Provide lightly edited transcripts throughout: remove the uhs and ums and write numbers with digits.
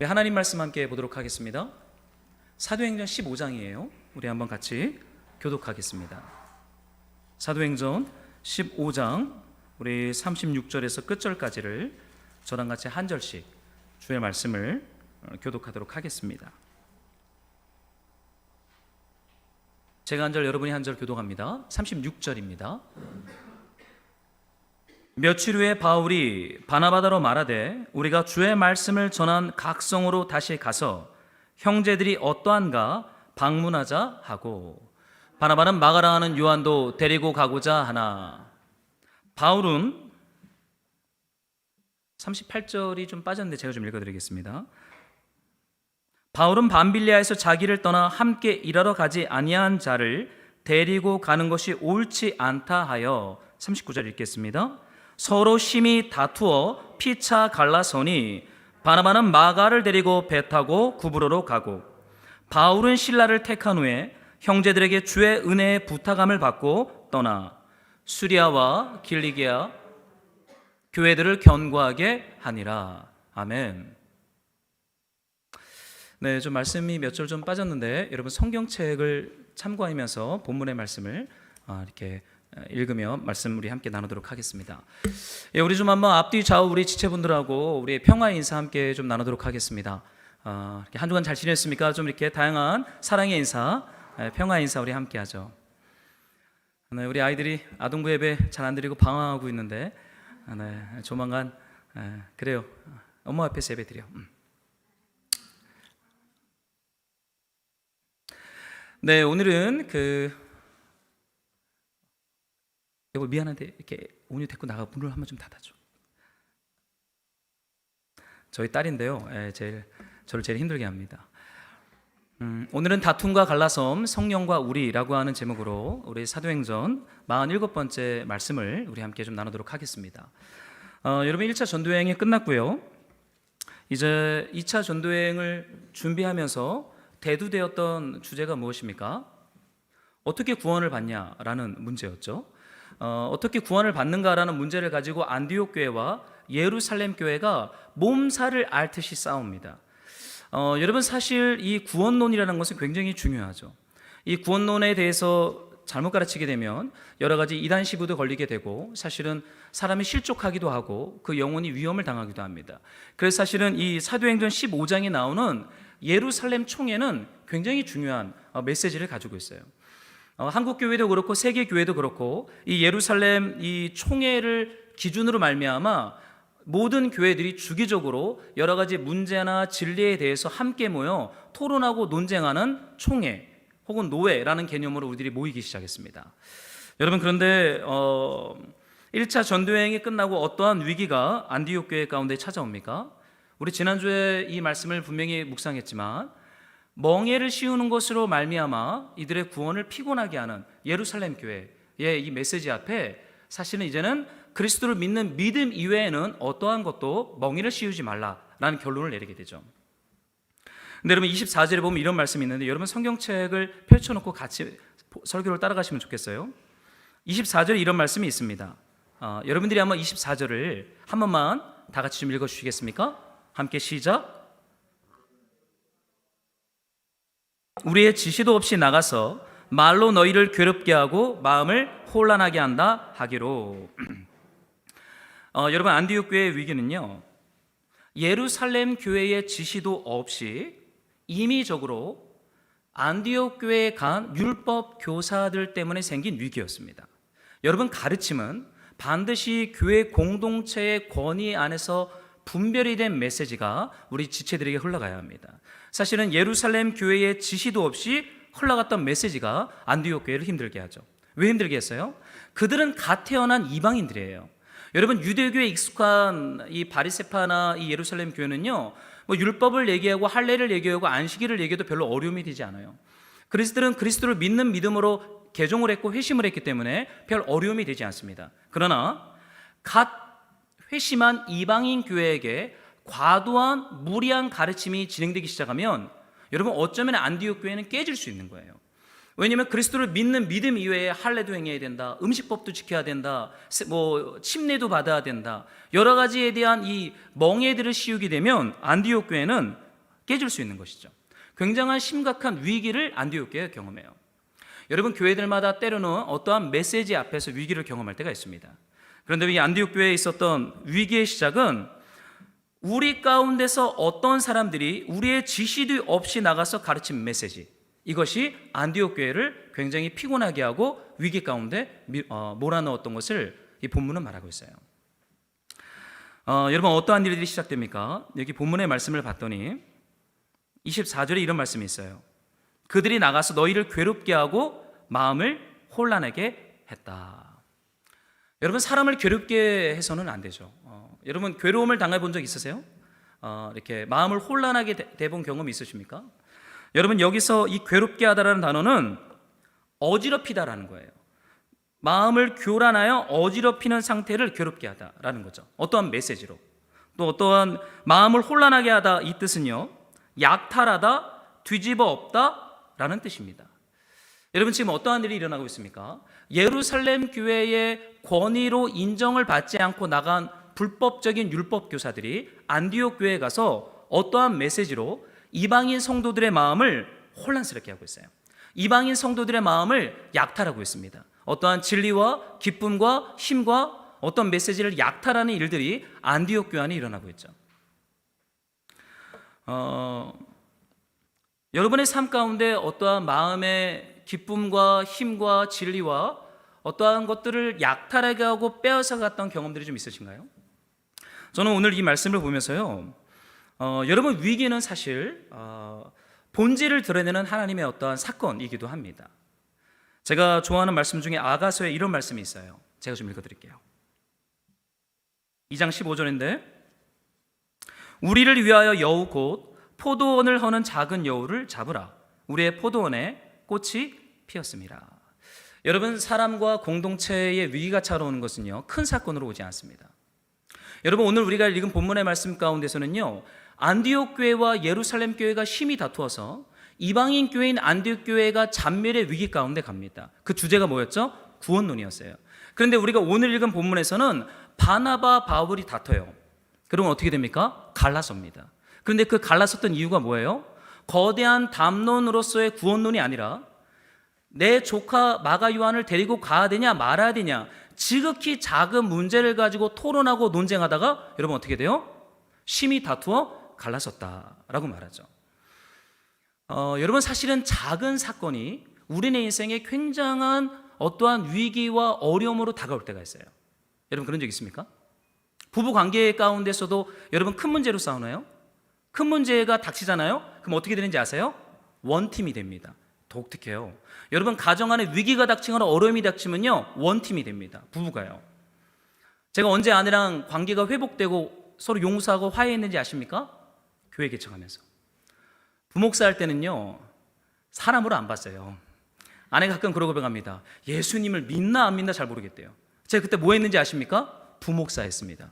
하나님 말씀 함께 보도록 하겠습니다. 사도행전 15장이에요. 우리 한번 같이 교독하겠습니다. 사도행전 15장 우리 36절에서 끝절까지를 저랑 같이 한 절씩 주의 말씀을 교독하도록 하겠습니다. 제가 한 절, 여러분이 한 절 교독합니다. 36절입니다. 며칠 후에 바울이 바나바더로 말하되 우리가 주의 말씀을 전한 각 성으로 다시 가서 형제들이 어떠한가 방문하자 하고, 바나바는 마가라 하는 요한도 데리고 가고자 하나. 바울은 38절이 좀 빠졌는데 제가 좀 읽어드리겠습니다. 바울은 밤빌리아에서 자기를 떠나 함께 일하러 가지 아니한 자를 데리고 가는 것이 옳지 않다 하여, 39절 읽겠습니다. 서로 심히 다투어 피차 갈라서니 바나바는 마가를 데리고 배 타고 구브로로 가고, 바울은 실라를 택한 후에 형제들에게 주의 은혜의 부탁함을 받고 떠나 수리아와 길리기아 교회들을 견고하게 하니라. 아멘. 네, 좀 말씀이 몇 절 좀 빠졌는데 여러분 성경책을 참고하면서 본문의 말씀을 이렇게 읽으며 말씀 우리 함께 나누도록 하겠습니다. 우리 좀 한번 앞뒤 좌우 우리 지체분들하고 우리 평화 인사 함께 좀 나누도록 하겠습니다. 이렇게 한 주간 잘 지냈습니까? 좀 이렇게 다양한 사랑의 인사, 평화 인사 우리 함께 하죠. 네, 우리 아이들이 아동부 예배 잘 안 드리고 방황하고 있는데, 네, 조만간 그래요. 엄마 앞에서 예배 드려. 네, 오늘은 여보 미안한데 이렇게 온유 데리고 나가 문을 한번 좀 닫아줘. 저희 딸인데요, 저를 제일 힘들게 합니다. 오늘은 다툼과 갈라섬, 성령과 우리라고 하는 제목으로 우리 사도행전 47번째 말씀을 우리 함께 좀 나누도록 하겠습니다. 여러분 1차 전도여행이 끝났고요. 이제 2차 전도여행을 준비하면서 대두되었던 주제가 무엇입니까? 어떻게 구원을 받냐라는 문제였죠. 어떻게 구원을 받는가라는 문제를 가지고 안디옥 교회와 예루살렘 교회가 몸살을 앓듯이 싸웁니다. 여러분 사실 이 구원론이라는 것은 굉장히 중요하죠. 이 구원론에 대해서 잘못 가르치게 되면 여러 가지 이단 시부도 걸리게 되고, 사실은 사람이 실족하기도 하고 그 영혼이 위험을 당하기도 합니다. 그래서 사실은 이 사도행전 15장에 나오는 예루살렘 총회는 굉장히 중요한 메시지를 가지고 있어요. 한국 교회도 그렇고 세계 교회도 그렇고 이 예루살렘 이 총회를 기준으로 말미암아 모든 교회들이 주기적으로 여러 가지 문제나 진리에 대해서 함께 모여 토론하고 논쟁하는 총회 혹은 노회라는 개념으로 우리들이 모이기 시작했습니다. 여러분, 그런데 1차 전도여행이 끝나고 어떠한 위기가 안디옥 교회 가운데 찾아옵니까? 우리 지난주에 이 말씀을 분명히 묵상했지만, 멍에를 씌우는 것으로 말미암아 이들의 구원을 피곤하게 하는 예루살렘 교회의 이 메시지 앞에 사실은 이제는 그리스도를 믿는 믿음 이외에는 어떠한 것도 멍에를 씌우지 말라라는 결론을 내리게 되죠. 근데 여러분 24절에 보면 이런 말씀이 있는데, 여러분 성경책을 펼쳐놓고 같이 설교를 따라가시면 좋겠어요. 24절에 이런 말씀이 있습니다. 여러분들이 한번 24절을 한 번만 다 같이 좀 읽어주시겠습니까? 함께 시작. 우리의 지시도 없이 나가서 말로 너희를 괴롭게 하고 마음을 혼란하게 한다 하기로. 여러분 안디옥 교회의 위기는요, 예루살렘 교회의 지시도 없이 임의적으로 안디옥 교회에 간 율법 교사들 때문에 생긴 위기였습니다. 여러분 가르침은 반드시 교회 공동체의 권위 안에서 분별이 된 메시지가 우리 지체들에게 흘러가야 합니다. 사실은 예루살렘 교회의 지시도 없이 흘러갔던 메시지가 안디옥 교회를 힘들게 하죠. 왜 힘들게 했어요? 그들은 갓 태어난 이방인들이에요. 여러분 유대교에 익숙한 이 바리새파나 이 예루살렘 교회는요, 뭐 율법을 얘기하고 할례를 얘기하고 안식일을 얘기해도 별로 어려움이 되지 않아요. 그리스도는 그리스도를 믿는 믿음으로 개종을 했고 회심을 했기 때문에 별 어려움이 되지 않습니다. 그러나 갓 회심한 이방인 교회에게 과도한 무리한 가르침이 진행되기 시작하면 여러분 어쩌면 안디옥 교회는 깨질 수 있는 거예요. 왜냐하면 그리스도를 믿는 믿음 이외에 할례도 행해야 된다, 음식법도 지켜야 된다, 뭐 침례도 받아야 된다, 여러 가지에 대한 이 멍에들을 씌우게 되면 안디옥 교회는 깨질 수 있는 것이죠. 굉장한 심각한 위기를 안디옥 교회가 경험해요. 여러분, 교회들마다 때로는 어떠한 메시지 앞에서 위기를 경험할 때가 있습니다. 그런데 이 안디옥 교회에 있었던 위기의 시작은 우리 가운데서 어떤 사람들이 우리의 지시도 없이 나가서 가르친 메시지, 이것이 안디옥 교회를 굉장히 피곤하게 하고 위기 가운데 몰아넣었던 것을 이 본문은 말하고 있어요. 여러분, 어떠한 일들이 시작됩니까? 여기 본문의 말씀을 봤더니 24절에 이런 말씀이 있어요. 그들이 나가서 너희를 괴롭게 하고 마음을 혼란하게 했다. 여러분, 사람을 괴롭게 해서는 안 되죠. 여러분, 괴로움을 당해본 적 있으세요? 이렇게 마음을 혼란하게 돼본 경험이 있으십니까? 여러분, 여기서 이 괴롭게 하다라는 단어는 어지럽히다라는 거예요. 마음을 교란하여 어지럽히는 상태를 괴롭게 하다라는 거죠. 어떠한 메시지로. 또 어떠한 마음을 혼란하게 하다, 이 뜻은요, 약탈하다, 뒤집어 엎다라는 뜻입니다. 여러분, 지금 어떠한 일이 일어나고 있습니까? 예루살렘 교회의 권위로 인정을 받지 않고 나간 불법적인 율법 교사들이 안디옥 교회에 가서 어떠한 메시지로 이방인 성도들의 마음을 혼란스럽게 하고 있어요. 이방인 성도들의 마음을 약탈하고 있습니다. 어떠한 진리와 기쁨과 힘과 어떤 메시지를 약탈하는 일들이 안디옥 교회 안에 일어나고 있죠. 여러분의 삶 가운데 어떠한 마음의 기쁨과 힘과 진리와 어떠한 것들을 약탈하게 하고 빼앗아 갔던 경험들이 좀 있으신가요? 저는 오늘 이 말씀을 보면서요, 여러분, 위기는 사실 본질을 드러내는 하나님의 어떠한 사건이기도 합니다. 제가 좋아하는 말씀 중에 아가서에 이런 말씀이 있어요. 제가 좀 읽어드릴게요. 2장 15절인데, 우리를 위하여 여우 곧 포도원을 허는 작은 여우를 잡으라. 우리의 포도원에 꽃이 피었습니다. 여러분, 사람과 공동체의 위기가 찾아오는 것은요, 큰 사건으로 오지 않습니다. 여러분, 오늘 우리가 읽은 본문의 말씀 가운데서는요, 안디옥 교회와 예루살렘 교회가 심히 다투어서 이방인 교회인 안디옥 교회가 잔멸의 위기 가운데 갑니다. 그 주제가 뭐였죠? 구원론이었어요. 그런데 우리가 오늘 읽은 본문에서는 바나바, 바울이 다퉈요. 그러면 어떻게 됩니까? 갈라섭니다. 그런데 그 갈라섰던 이유가 뭐예요? 거대한 담론으로서의 구원론이 아니라 내 조카 마가 요한을 데리고 가야 되냐 말아야 되냐, 지극히 작은 문제를 가지고 토론하고 논쟁하다가 여러분 어떻게 돼요? 심히 다투어 갈라섰다라고 말하죠. 여러분, 사실은 작은 사건이 우리네 인생에 굉장한 어떠한 위기와 어려움으로 다가올 때가 있어요. 여러분, 그런 적 있습니까? 부부 관계 가운데서도 여러분 큰 문제로 싸우나요? 큰 문제가 닥치잖아요? 그럼 어떻게 되는지 아세요? 원팀이 됩니다. 독특해요. 여러분, 가정 안에 위기가 닥치거나 어려움이 닥치면요, 원팀이 됩니다. 부부가요. 제가 언제 아내랑 관계가 회복되고 서로 용서하고 화해했는지 아십니까? 교회 개척하면서. 부목사 할 때는요, 사람으로 안 봤어요. 아내가 가끔 그러고 고백합니다. 예수님을 믿나 안 믿나 잘 모르겠대요. 제가 그때 뭐 했는지 아십니까? 부목사 했습니다.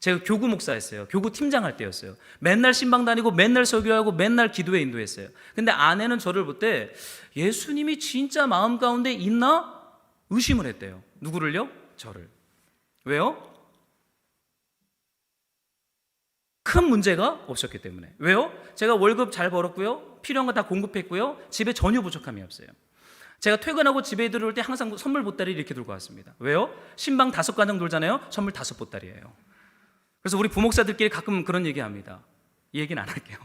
제가 교구 목사였어요. 교구 팀장 할 때였어요. 맨날 신방 다니고 맨날 설교하고 맨날 기도회 인도했어요. 근데 아내는 저를 볼 때 예수님이 진짜 마음 가운데 있나? 의심을 했대요. 누구를요? 저를. 왜요? 큰 문제가 없었기 때문에. 왜요? 제가 월급 잘 벌었고요, 필요한 거 다 공급했고요, 집에 전혀 부족함이 없어요. 제가 퇴근하고 집에 들어올 때 항상 선물 보따리 이렇게 들고 왔습니다. 왜요? 신방 5가정 돌잖아요. 선물 5보따리예요. 그래서 우리 부목사들끼리 가끔 그런 얘기합니다. 이 얘기는 안 할게요.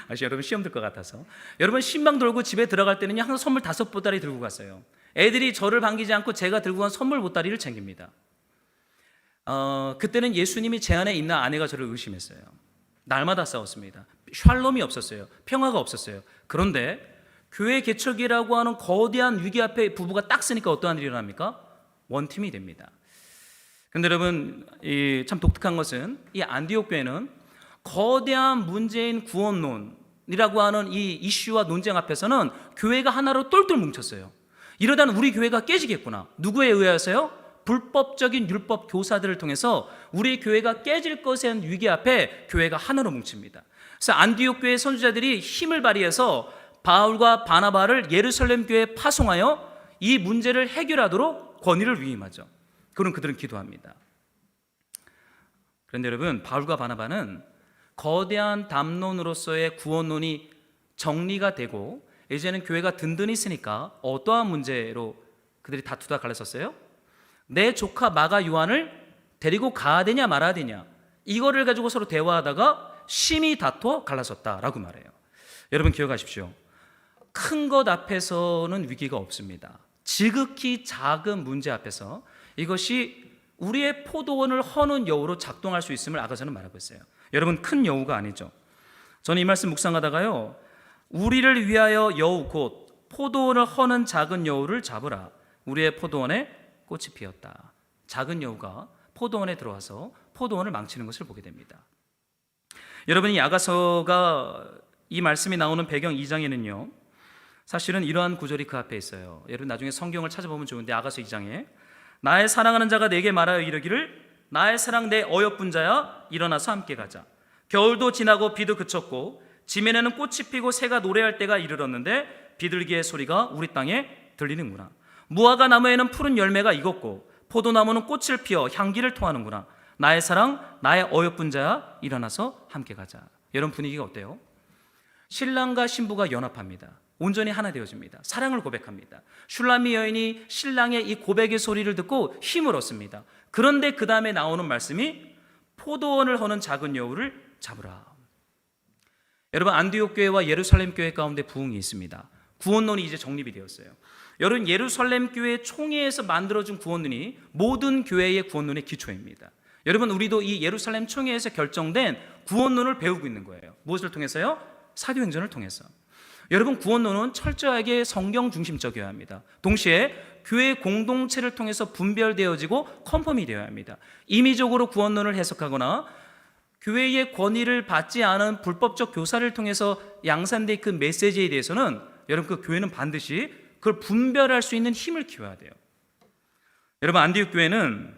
아시, 여러분 시험 들 것 같아서. 여러분, 신방 돌고 집에 들어갈 때는요, 항상 선물 5보따리 들고 갔어요. 애들이 저를 반기지 않고 제가 들고 간 선물 보따리를 챙깁니다. 그때는 예수님이 제 안에 있나 아내가 저를 의심했어요. 날마다 싸웠습니다. 샬롬이 없었어요. 평화가 없었어요. 그런데 교회 개척이라고 하는 거대한 위기 앞에 부부가 딱 쓰니까 어떠한 일이 일어납니까? 원팀이 됩니다. 그런데 여러분, 참 독특한 것은 이 안디옥 교회는 거대한 문제인 구원론이라고 하는 이 이슈와 논쟁 앞에서는 교회가 하나로 똘똘 뭉쳤어요. 이러다는 우리 교회가 깨지겠구나. 누구에 의해서요? 불법적인 율법 교사들을 통해서 우리 교회가 깨질 것에 대한 위기 앞에 교회가 하나로 뭉칩니다. 그래서 안디옥 교회 선지자들이 힘을 발휘해서 바울과 바나바를 예루살렘 교회에 파송하여 이 문제를 해결하도록 권위를 위임하죠. 그럼 그들은 기도합니다. 그런데 여러분, 바울과 바나바는 거대한 담론으로서의 구원론이 정리가 되고 이제는 교회가 든든히 있으니까 어떠한 문제로 그들이 다투다 갈랐었어요? 내 조카 마가 요한을 데리고 가야 되냐 말아야 되냐, 이거를 가지고 서로 대화하다가 심히 다투어 갈라섰다라고 말해요. 여러분 기억하십시오. 큰 것 앞에서는 위기가 없습니다. 지극히 작은 문제 앞에서 이것이 우리의 포도원을 허는 여우로 작동할 수 있음을 아가서는 말하고 있어요. 여러분, 큰 여우가 아니죠. 저는 이 말씀 묵상하다가요, 우리를 위하여 여우 곧 포도원을 허는 작은 여우를 잡으라. 우리의 포도원에 꽃이 피었다. 작은 여우가 포도원에 들어와서 포도원을 망치는 것을 보게 됩니다. 여러분, 이 아가서가 이 말씀이 나오는 배경 2장에는요 사실은 이러한 구절이 그 앞에 있어요. 여러분 나중에 성경을 찾아보면 좋은데, 아가서 2장에 나의 사랑하는 자가 내게 말하여 이르기를 나의 사랑 내 어여쁜 자야 일어나서 함께 가자. 겨울도 지나고 비도 그쳤고 지면에는 꽃이 피고 새가 노래할 때가 이르렀는데 비둘기의 소리가 우리 땅에 들리는구나. 무화과 나무에는 푸른 열매가 익었고 포도나무는 꽃을 피워 향기를 토하는구나. 나의 사랑 나의 어여쁜 자야 일어나서 함께 가자. 여러분, 분위기가 어때요? 신랑과 신부가 연합합니다. 온전히 하나 되어집니다. 사랑을 고백합니다. 슐라미 여인이 신랑의 이 고백의 소리를 듣고 힘을 얻습니다. 그런데 그 다음에 나오는 말씀이 포도원을 허는 작은 여우를 잡으라. 여러분, 안디옥 교회와 예루살렘 교회 가운데 부흥이 있습니다. 구원론이 이제 정립이 되었어요. 여러분, 예루살렘 교회 총회에서 만들어진 구원론이 모든 교회의 구원론의 기초입니다. 여러분, 우리도 이 예루살렘 총회에서 결정된 구원론을 배우고 있는 거예요. 무엇을 통해서요? 사도행전을 통해서. 여러분, 구원론은 철저하게 성경 중심적이어야 합니다. 동시에 교회 공동체를 통해서 분별되어지고 컨펌이 되어야 합니다. 임의적으로 구원론을 해석하거나 교회의 권위를 받지 않은 불법적 교사를 통해서 양산된 그 메시지에 대해서는 여러분, 그 교회는 반드시 그걸 분별할 수 있는 힘을 키워야 돼요. 여러분, 안디옥 교회는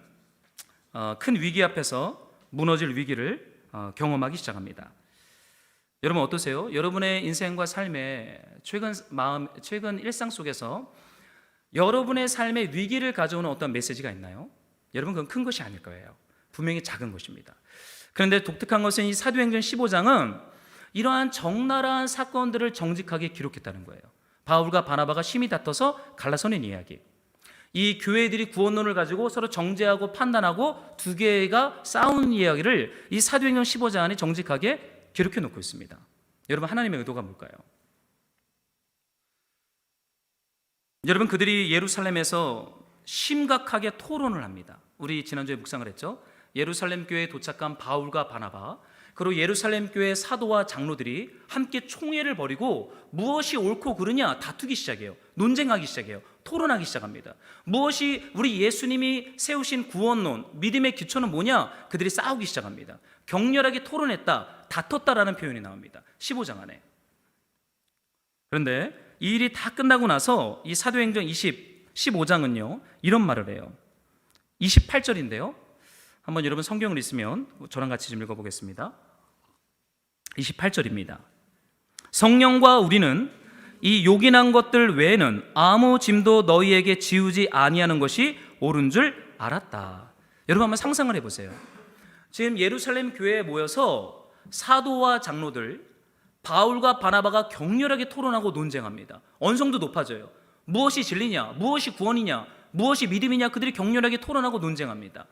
큰 위기 앞에서 무너질 위기를 경험하기 시작합니다. 여러분 어떠세요? 여러분의 인생과 삶의 최근 일상 속에서 여러분의 삶에 위기를 가져오는 어떤 메시지가 있나요? 여러분, 그건 큰 것이 아닐 거예요. 분명히 작은 것입니다. 그런데 독특한 것은 이 사도행전 15장은 이러한 적나라한 사건들을 정직하게 기록했다는 거예요. 바울과 바나바가 심히 다퉈서 갈라서는 이야기, 이 교회들이 구원론을 가지고 서로 정죄하고 판단하고 두 교회가 싸우는 이야기를 이 사도행전 15장 안에 정직하게 기록해 놓고 있습니다. 여러분, 하나님의 의도가 뭘까요? 여러분, 그들이 예루살렘에서 심각하게 토론을 합니다. 우리 지난주에 묵상을 했죠. 예루살렘 교회에 도착한 바울과 바나바, 그리고 예루살렘 교회 사도와 장로들이 함께 총회를 벌이고 무엇이 옳고 그르냐 다투기 시작해요. 논쟁하기 시작해요. 토론하기 시작합니다. 무엇이 우리 예수님이 세우신 구원론, 믿음의 기초는 뭐냐? 그들이 싸우기 시작합니다. 격렬하게 토론했다, 다퉜다라는 표현이 나옵니다. 15장 안에. 그런데 이 일이 다 끝나고 나서 이 사도행전 15장은요 이런 말을 해요. 28절인데요. 한번 여러분 성경을 있으면 저랑 같이 좀 읽어보겠습니다. 28절입니다. 성령과 우리는 이 요긴한 것들 외에는 아무 짐도 너희에게 지우지 아니하는 것이 옳은 줄 알았다. 여러분 한번 상상을 해보세요. 지금 예루살렘 교회에 모여서 사도와 장로들, 바울과 바나바가 격렬하게 토론하고 논쟁합니다. 언성도 높아져요. 무엇이 진리냐, 무엇이 구원이냐, 무엇이 믿음이냐, 그들이 격렬하게 토론하고 논쟁합니다.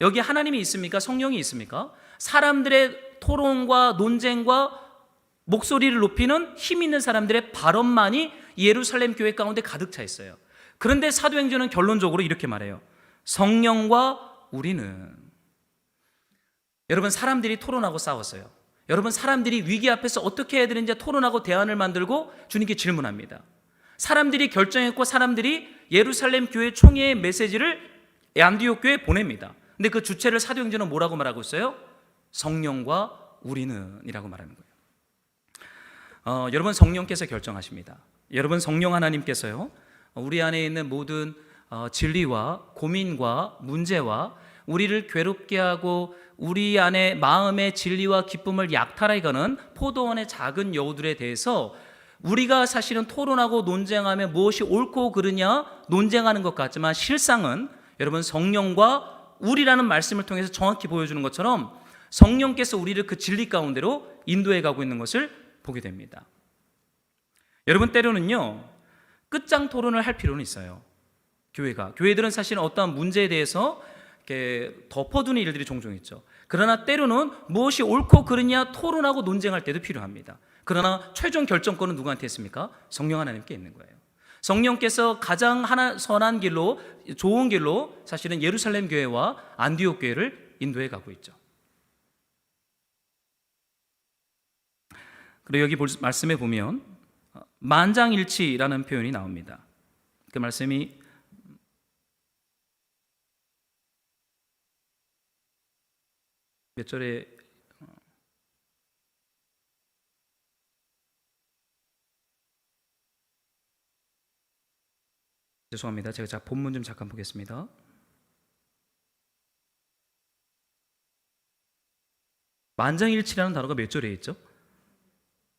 여기 하나님이 있습니까? 성령이 있습니까? 사람들의 토론과 논쟁과 목소리를 높이는 힘 있는 사람들의 발언만이 예루살렘 교회 가운데 가득 차 있어요. 그런데 사도행전은 결론적으로 이렇게 말해요. 성령과 우리는. 여러분, 사람들이 토론하고 싸웠어요. 여러분, 사람들이 위기 앞에서 어떻게 해야 되는지 토론하고 대안을 만들고 주님께 질문합니다. 사람들이 결정했고 사람들이 예루살렘 교회 총회의 메시지를 안디옥 교회에 보냅니다. 근데 그 주체를 사도행전은 뭐라고 말하고 있어요? 성령과 우리는 이라고 말하는 거예요. 여러분, 성령께서 결정하십니다. 여러분, 성령 하나님께서요 우리 안에 있는 모든 진리와 고민과 문제와 우리를 괴롭게 하고 우리 안에 마음의 진리와 기쁨을 약탈하게 하는 포도원의 작은 여우들에 대해서 우리가 사실은 토론하고 논쟁하며 무엇이 옳고 그르냐 논쟁하는 것 같지만 실상은 여러분 성령과 우리라는 말씀을 통해서 정확히 보여주는 것처럼 성령께서 우리를 그 진리 가운데로 인도해 가고 있는 것을 보게 됩니다. 여러분, 때로는요, 끝장 토론을 할 필요는 있어요. 교회들은 사실 어떠한 문제에 대해서 이렇게 덮어두는 일들이 종종 있죠. 그러나 때로는 무엇이 옳고 그르냐 토론하고 논쟁할 때도 필요합니다. 그러나 최종 결정권은 누구한테 있습니까? 성령 하나님께 있는 거예요. 성령께서 가장 선한 길로, 좋은 길로 사실은 예루살렘 교회와 안디옥 교회를 인도해 가고 있죠. 그리고 여기 말씀에 보면 만장일치라는 표현이 나옵니다. 그 말씀이 몇 절에 죄송합니다. 제가 본문 좀 잠깐 보겠습니다. 만장일치라는 단어가 몇 절에 있죠?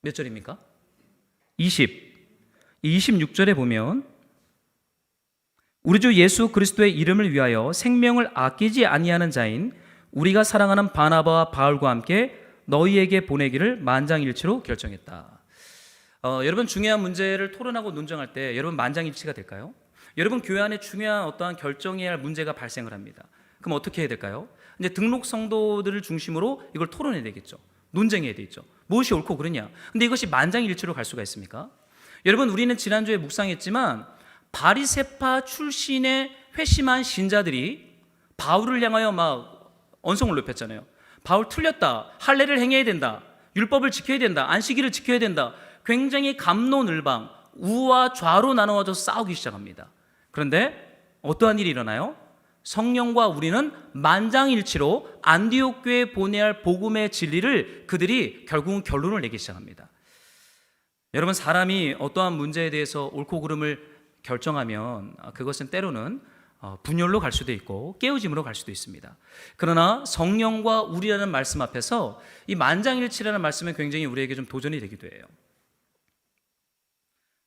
몇 절입니까? 26절에 보면 우리 주 예수 그리스도의 이름을 위하여 생명을 아끼지 아니하는 자인 우리가 사랑하는 바나바와 바울과 함께 너희에게 보내기를 만장일치로 결정했다. 여러분, 중요한 문제를 토론하고 논쟁할 때 여러분 만장일치가 될까요? 여러분, 교회 안에 중요한 어떠한 결정해야 할 문제가 발생을 합니다. 그럼 어떻게 해야 될까요? 이제 등록 성도들을 중심으로 이걸 토론해야 되겠죠. 논쟁해야 되겠죠. 무엇이 옳고 그르냐. 근데 이것이 만장일치로 갈 수가 있습니까? 여러분, 우리는 지난주에 묵상했지만 바리새파 출신의 회심한 신자들이 바울을 향하여 막 언성을 높였잖아요. 바울 틀렸다. 할례를 행해야 된다. 율법을 지켜야 된다. 안식일을 지켜야 된다. 굉장히 갑론을방, 우와 좌로 나누어져 싸우기 시작합니다. 그런데 어떠한 일이 일어나요? 성령과 우리는 만장일치로 안디옥 교회에 보내야 할 복음의 진리를 그들이 결국은 결론을 내기 시작합니다. 여러분, 사람이 어떠한 문제에 대해서 옳고 그름을 결정하면 그것은 때로는 분열로 갈 수도 있고 깨우짐으로 갈 수도 있습니다. 그러나 성령과 우리라는 말씀 앞에서 이 만장일치라는 말씀은 굉장히 우리에게 좀 도전이 되기도 해요.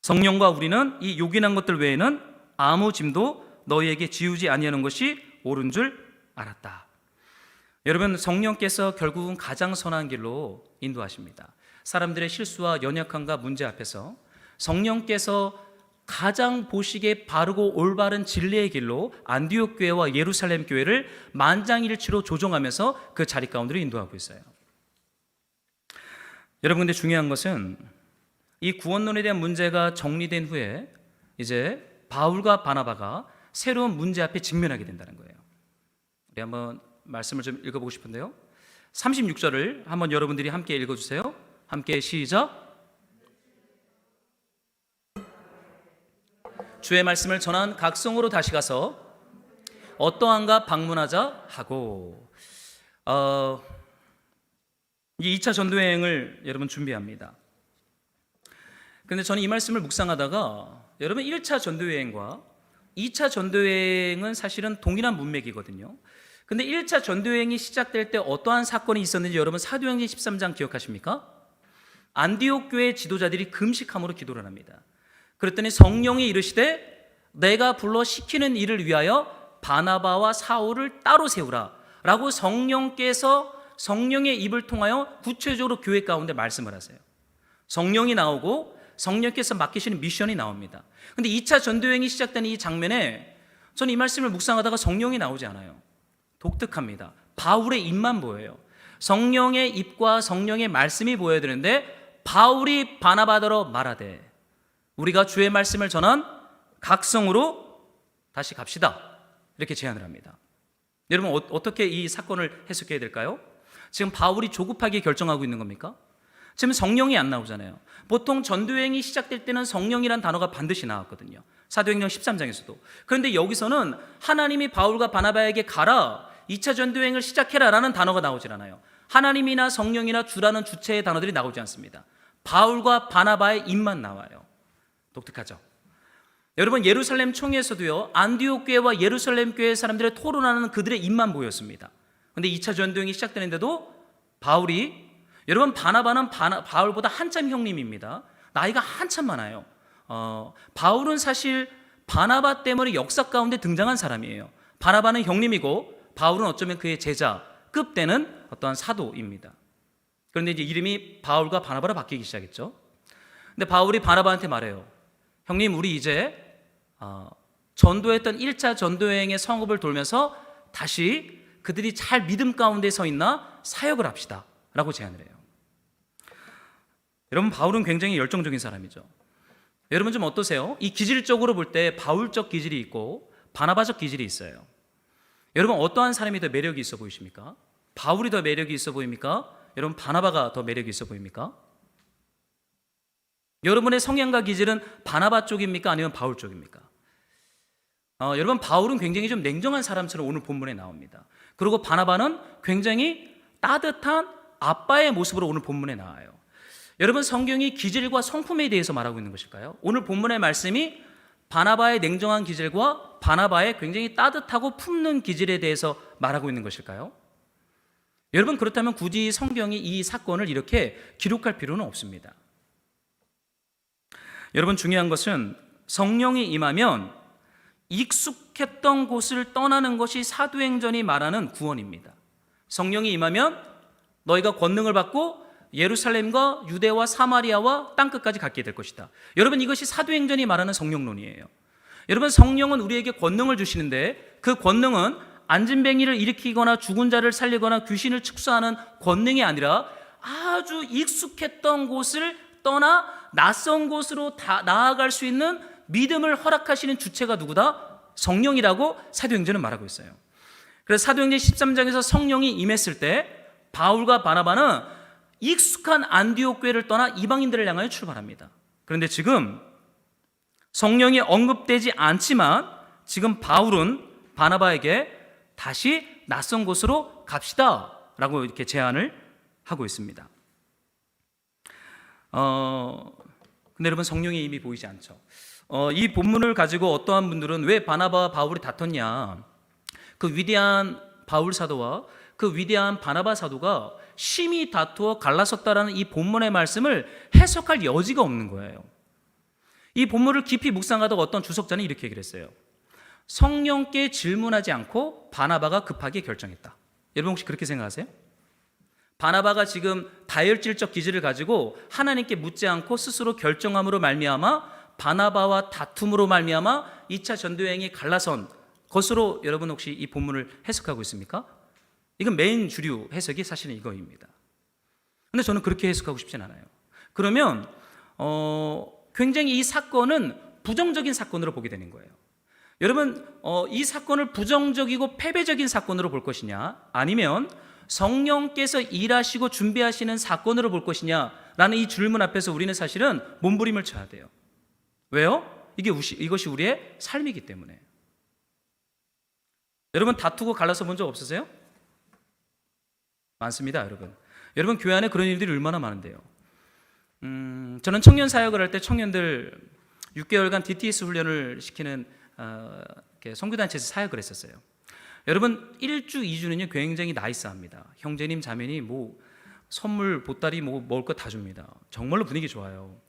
성령과 우리는 이 요긴한 것들 외에는 아무 짐도 너희에게 지우지 아니하는 것이 옳은 줄 알았다. 여러분, 성령께서 결국은 가장 선한 길로 인도하십니다. 사람들의 실수와 연약함과 문제 앞에서 성령께서 가장 보시기에 바르고 올바른 진리의 길로 안디옥 교회와 예루살렘 교회를 만장일치로 조정하면서 그 자리 가운데로 인도하고 있어요. 여러분, 근데 중요한 것은 이 구원론에 대한 문제가 정리된 후에 이제 바울과 바나바가 새로운 문제 앞에 직면하게 된다는 거예요. 우리 한번 말씀을 좀 읽어보고 싶은데요. 36절을 한번 여러분들이 함께 읽어주세요. 함께 시작. 주의 말씀을 전한 각성으로 다시 가서 어떠한가 방문하자 하고 이 2차 전도여행을 여러분 준비합니다. 그런데 저는 이 말씀을 묵상하다가 여러분 1차 전도여행과 2차 전도여행은 사실은 동일한 문맥이거든요. 근데 1차 전도여행이 시작될 때 어떠한 사건이 있었는지 여러분 사도행전 13장 기억하십니까? 안디옥 교회 지도자들이 금식함으로 기도를 합니다. 그랬더니 성령이 이르시되 내가 불러 시키는 일을 위하여 바나바와 사울을 따로 세우라 라고 성령께서 성령의 입을 통하여 구체적으로 교회 가운데 말씀을 하세요. 성령이 나오고 성령께서 맡기시는 미션이 나옵니다. 근데 2차 전도여행이 시작되는 이 장면에 저는 이 말씀을 묵상하다가 성령이 나오지 않아요. 독특합니다. 바울의 입만 보여요. 성령의 입과 성령의 말씀이 보여야 되는데 바울이 바나바더러 말하되 우리가 주의 말씀을 전한 각성으로 다시 갑시다. 이렇게 제안을 합니다. 여러분, 어떻게 이 사건을 해석해야 될까요? 지금 바울이 조급하게 결정하고 있는 겁니까? 지금 성령이 안 나오잖아요. 보통 전도여행이 시작될 때는 성령이란 단어가 반드시 나왔거든요. 사도행전 13장에서도. 그런데 여기서는 하나님이 바울과 바나바에게 가라, 2차 전도여행을 시작해라 라는 단어가 나오질 않아요. 하나님이나 성령이나 주라는 주체의 단어들이 나오지 않습니다. 바울과 바나바의 입만 나와요. 독특하죠? 여러분, 예루살렘 총회에서도요, 안디옥 교회와 예루살렘 교회 사람들의 토론하는 그들의 입만 보였습니다. 그런데 2차 전도여행이 시작되는데도 바울이, 여러분, 바나바는 바울보다 한참 형님입니다. 나이가 한참 많아요. 바울은 사실 바나바 때문에 역사 가운데 등장한 사람이에요. 바나바는 형님이고 바울은 어쩌면 그의 제자급 되는 어떠한 사도입니다. 그런데 이제 이름이 바울과 바나바로 바뀌기 시작했죠. 근데 바울이 바나바한테 말해요. 형님, 우리 이제 전도했던 1차 전도여행의 성읍을 돌면서 다시 그들이 잘 믿음 가운데 서 있나 사역을 합시다 라고 제안을 해요. 여러분, 바울은 굉장히 열정적인 사람이죠. 여러분 좀 어떠세요? 이 기질적으로 볼 때 바울적 기질이 있고 바나바적 기질이 있어요. 여러분, 어떠한 사람이 더 매력이 있어 보이십니까? 바울이 더 매력이 있어 보입니까? 여러분, 바나바가 더 매력이 있어 보입니까? 여러분의 성향과 기질은 바나바 쪽입니까? 아니면 바울 쪽입니까? 여러분, 바울은 굉장히 좀 냉정한 사람처럼 오늘 본문에 나옵니다. 그리고 바나바는 굉장히 따뜻한 아빠의 모습으로 오늘 본문에 나와요. 여러분, 성경이 기질과 성품에 대해서 말하고 있는 것일까요? 오늘 본문의 말씀이 바나바의 냉정한 기질과 바나바의 굉장히 따뜻하고 품는 기질에 대해서 말하고 있는 것일까요? 여러분, 그렇다면 굳이 성경이 이 사건을 이렇게 기록할 필요는 없습니다. 여러분, 중요한 것은 성령이 임하면 익숙했던 곳을 떠나는 것이 사도행전이 말하는 구원입니다. 성령이 임하면 너희가 권능을 받고 예루살렘과 유대와 사마리아와 땅끝까지 갖게 될 것이다. 여러분, 이것이 사도행전이 말하는 성령론이에요. 여러분, 성령은 우리에게 권능을 주시는데 그 권능은 안진뱅이를 일으키거나 죽은 자를 살리거나 귀신을 축사하는 권능이 아니라 아주 익숙했던 곳을 떠나 낯선 곳으로 나아갈 수 있는 믿음을 허락하시는 주체가 누구다? 성령이라고 사도행전은 말하고 있어요. 그래서 사도행전 13장에서 성령이 임했을 때 바울과 바나바는 익숙한 안디옥 교회를 떠나 이방인들을 향하여 출발합니다. 그런데 지금 성령이 언급되지 않지만 지금 바울은 바나바에게 다시 낯선 곳으로 갑시다 라고 이렇게 제안을 하고 있습니다. 근데 여러분, 성령의 힘이 보이지 않죠. 이 본문을 가지고 어떠한 분들은 왜 바나바와 바울이 다퉜냐, 그 위대한 바울 사도와 그 위대한 바나바 사도가 심히 다투어 갈라섰다라는 이 본문의 말씀을 해석할 여지가 없는 거예요. 이 본문을 깊이 묵상하다가 어떤 주석자는 이렇게 얘기를 했어요. 성령께 질문하지 않고 바나바가 급하게 결정했다. 여러분, 혹시 그렇게 생각하세요? 바나바가 지금 다혈질적 기질을 가지고 하나님께 묻지 않고 스스로 결정함으로 말미암아 바나바와 다툼으로 말미암아 2차 전도여행이 갈라선 것으로 여러분 혹시 이 본문을 해석하고 있습니까? 이건 메인 주류 해석이 사실은 이거입니다. 그런데 저는 그렇게 해석하고 싶진 않아요. 그러면 굉장히 이 사건은 부정적인 사건으로 보게 되는 거예요. 여러분, 이 사건을 부정적이고 패배적인 사건으로 볼 것이냐, 아니면 성령께서 일하시고 준비하시는 사건으로 볼 것이냐라는 이 질문 앞에서 우리는 사실은 몸부림을 쳐야 돼요. 왜요? 이것이 우리의 삶이기 때문에. 여러분, 다투고 갈라서 본 적 없으세요? 많습니다, 여러분. 여러분, 교회 안에 그런 일들이 얼마나 많은데요. 저는 청년 사역을 할 때 청년들 6개월간 DTS 훈련을 시키는 선교단체에서 사역을 했었어요. 여러분, 1주, 2주는요 굉장히 나이스합니다. 형제님, 자매님 선물, 보따리 먹을 거 다 줍니다. 정말로 분위기 좋아요.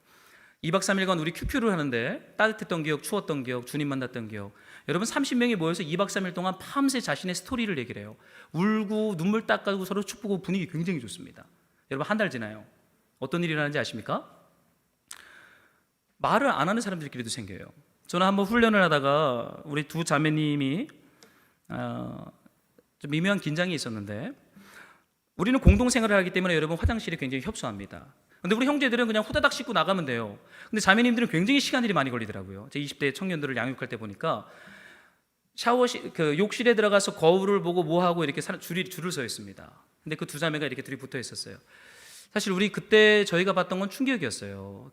2박 3일간 우리 큐큐를 하는데 따뜻했던 기억, 추웠던 기억, 주님 만났던 기억. 여러분, 30명이 모여서 2박 3일 동안 밤새 자신의 스토리를 얘기를 해요. 울고 눈물 닦아주고 서로 축복하고 분위기 굉장히 좋습니다. 여러분, 한 달 지나요. 어떤 일이 일어나는지 아십니까? 말을 안 하는 사람들끼리도 생겨요. 저는 한번 훈련을 하다가 우리 두 자매님이 좀 미묘한 긴장이 있었는데, 우리는 공동생활을 하기 때문에 여러분 화장실이 굉장히 협소합니다. 근데 우리 형제들은 그냥 후다닥 씻고 나가면 돼요. 근데 자매님들은 굉장히 시간들이 많이 걸리더라고요. 제 20대 청년들을 양육할 때 보니까 욕실에 들어가서 거울을 보고 뭐하고 이렇게 줄을 서 있습니다. 근데 그 두 자매가 이렇게 둘이 붙어 있었어요. 사실 우리 그때 저희가 봤던 건 충격이었어요.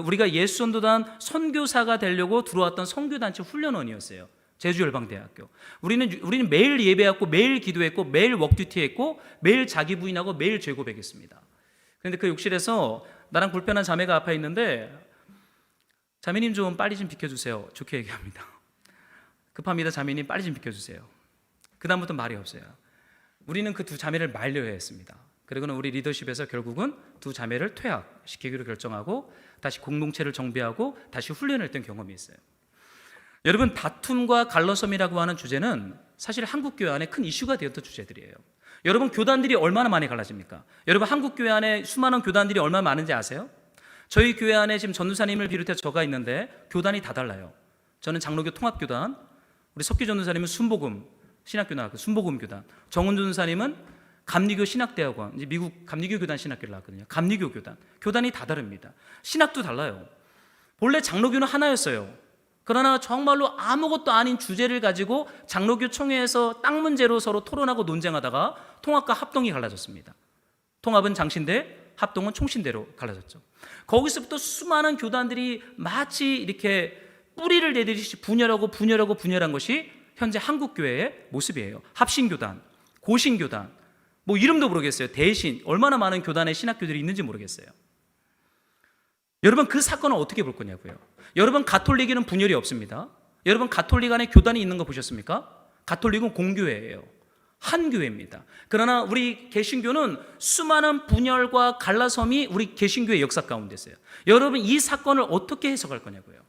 우리가 예수전도단 선교사가 되려고 들어왔던 선교단체 훈련원이었어요. 제주열방대학교. 우리는 매일 예배했고 매일 기도했고 매일 웍듀티했고 매일 자기 부인하고 매일 죄고백했습니다. 그런데 그 욕실에서 나랑 불편한 자매가 앞에 있는데, 자매님 좀 빨리 좀 비켜주세요. 좋게 얘기합니다. 급합니다, 자매님 빨리 좀 비켜주세요. 그 다음부터 말이 없어요. 우리는 그 두 자매를 말려야 했습니다. 그리고는 우리 리더십에서 결국은 두 자매를 퇴학시키기로 결정하고 다시 공동체를 정비하고 다시 훈련을 했던 경험이 있어요. 여러분, 다툼과 갈라섬이라고 하는 주제는 사실 한국교회 안에 큰 이슈가 되었던 주제들이에요. 여러분, 교단들이 얼마나 많이 갈라집니까? 여러분, 한국 교회 안에 수많은 교단들이 얼마나 많은지 아세요? 저희 교회 안에 지금 전도사님을 비롯해 저가 있는데 교단이 다 달라요. 저는 장로교 통합교단, 우리 석기 전도사님은 순복음 신학교나 순복음 교단, 정은 전도사님은 감리교 신학대학원, 이제 미국 감리교 교단 신학교를 나왔거든요. 감리교 교단, 교단이 다 다릅니다. 신학도 달라요. 본래 장로교는 하나였어요. 그러나 정말로 아무것도 아닌 주제를 가지고 장로교 총회에서 땅 문제로 서로 토론하고 논쟁하다가 통합과 합동이 갈라졌습니다. 통합은 장신대, 합동은 총신대로 갈라졌죠. 거기서부터 수많은 교단들이 마치 이렇게 뿌리를 내리듯이 분열한 것이 현재 한국교회의 모습이에요. 합신교단, 고신교단, 뭐 이름도 모르겠어요. 대신, 얼마나 많은 교단의 신학교들이 있는지 모르겠어요. 여러분, 그 사건을 어떻게 볼 거냐고요. 여러분, 가톨릭에는 분열이 없습니다. 여러분, 가톨릭 안에 교단이 있는 거 보셨습니까? 가톨릭은 공교회예요. 한 교회입니다. 그러나 우리 개신교는 수많은 분열과 갈라섬이 우리 개신교의 역사 가운데 있어요. 여러분, 이 사건을 어떻게 해석할 거냐고요.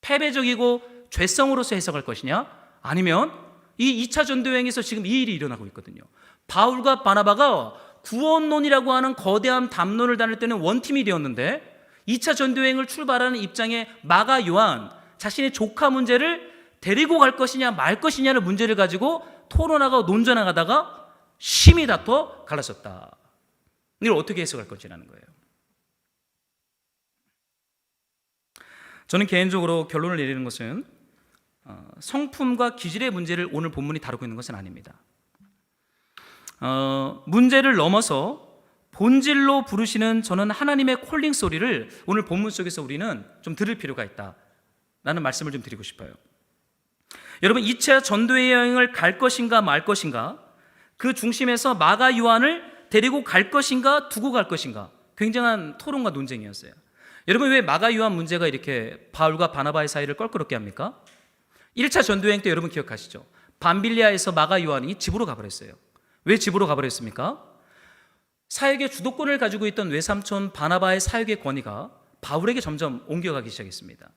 패배적이고 죄성으로서 해석할 것이냐, 아니면 이 2차 전도여행에서 지금 이 일이 일어나고 있거든요. 바울과 바나바가 구원론이라고 하는 거대한 담론을 다닐 때는 원팀이 되었는데 2차 전도여행을 출발하는 입장에 마가 요한, 자신의 조카 문제를 데리고 갈 것이냐 말 것이냐를 문제를 가지고 토론하고 논전하다가 심히 다퉈 갈라졌다. 이걸 어떻게 해석할 것이라는 거예요. 저는 개인적으로 결론을 내리는 것은 성품과 기질의 문제를 오늘 본문이 다루고 있는 것은 아닙니다. 문제를 넘어서 본질로 부르시는 저는 하나님의 콜링 소리를 오늘 본문 속에서 우리는 좀 들을 필요가 있다라는 말씀을 좀 드리고 싶어요. 여러분, 2차 전도의 여행을 갈 것인가 말 것인가, 그 중심에서 마가 요한을 데리고 갈 것인가 두고 갈 것인가, 굉장한 토론과 논쟁이었어요. 여러분, 왜 마가 요한 문제가 이렇게 바울과 바나바의 사이를 껄끄럽게 합니까? 1차 전도여행 때 여러분 기억하시죠? 밤빌리아에서 마가 요한이 집으로 가버렸어요. 왜 집으로 가버렸습니까? 사역의 주도권을 가지고 있던 외삼촌 바나바의 사역의 권위가 바울에게 점점 옮겨가기 시작했습니다.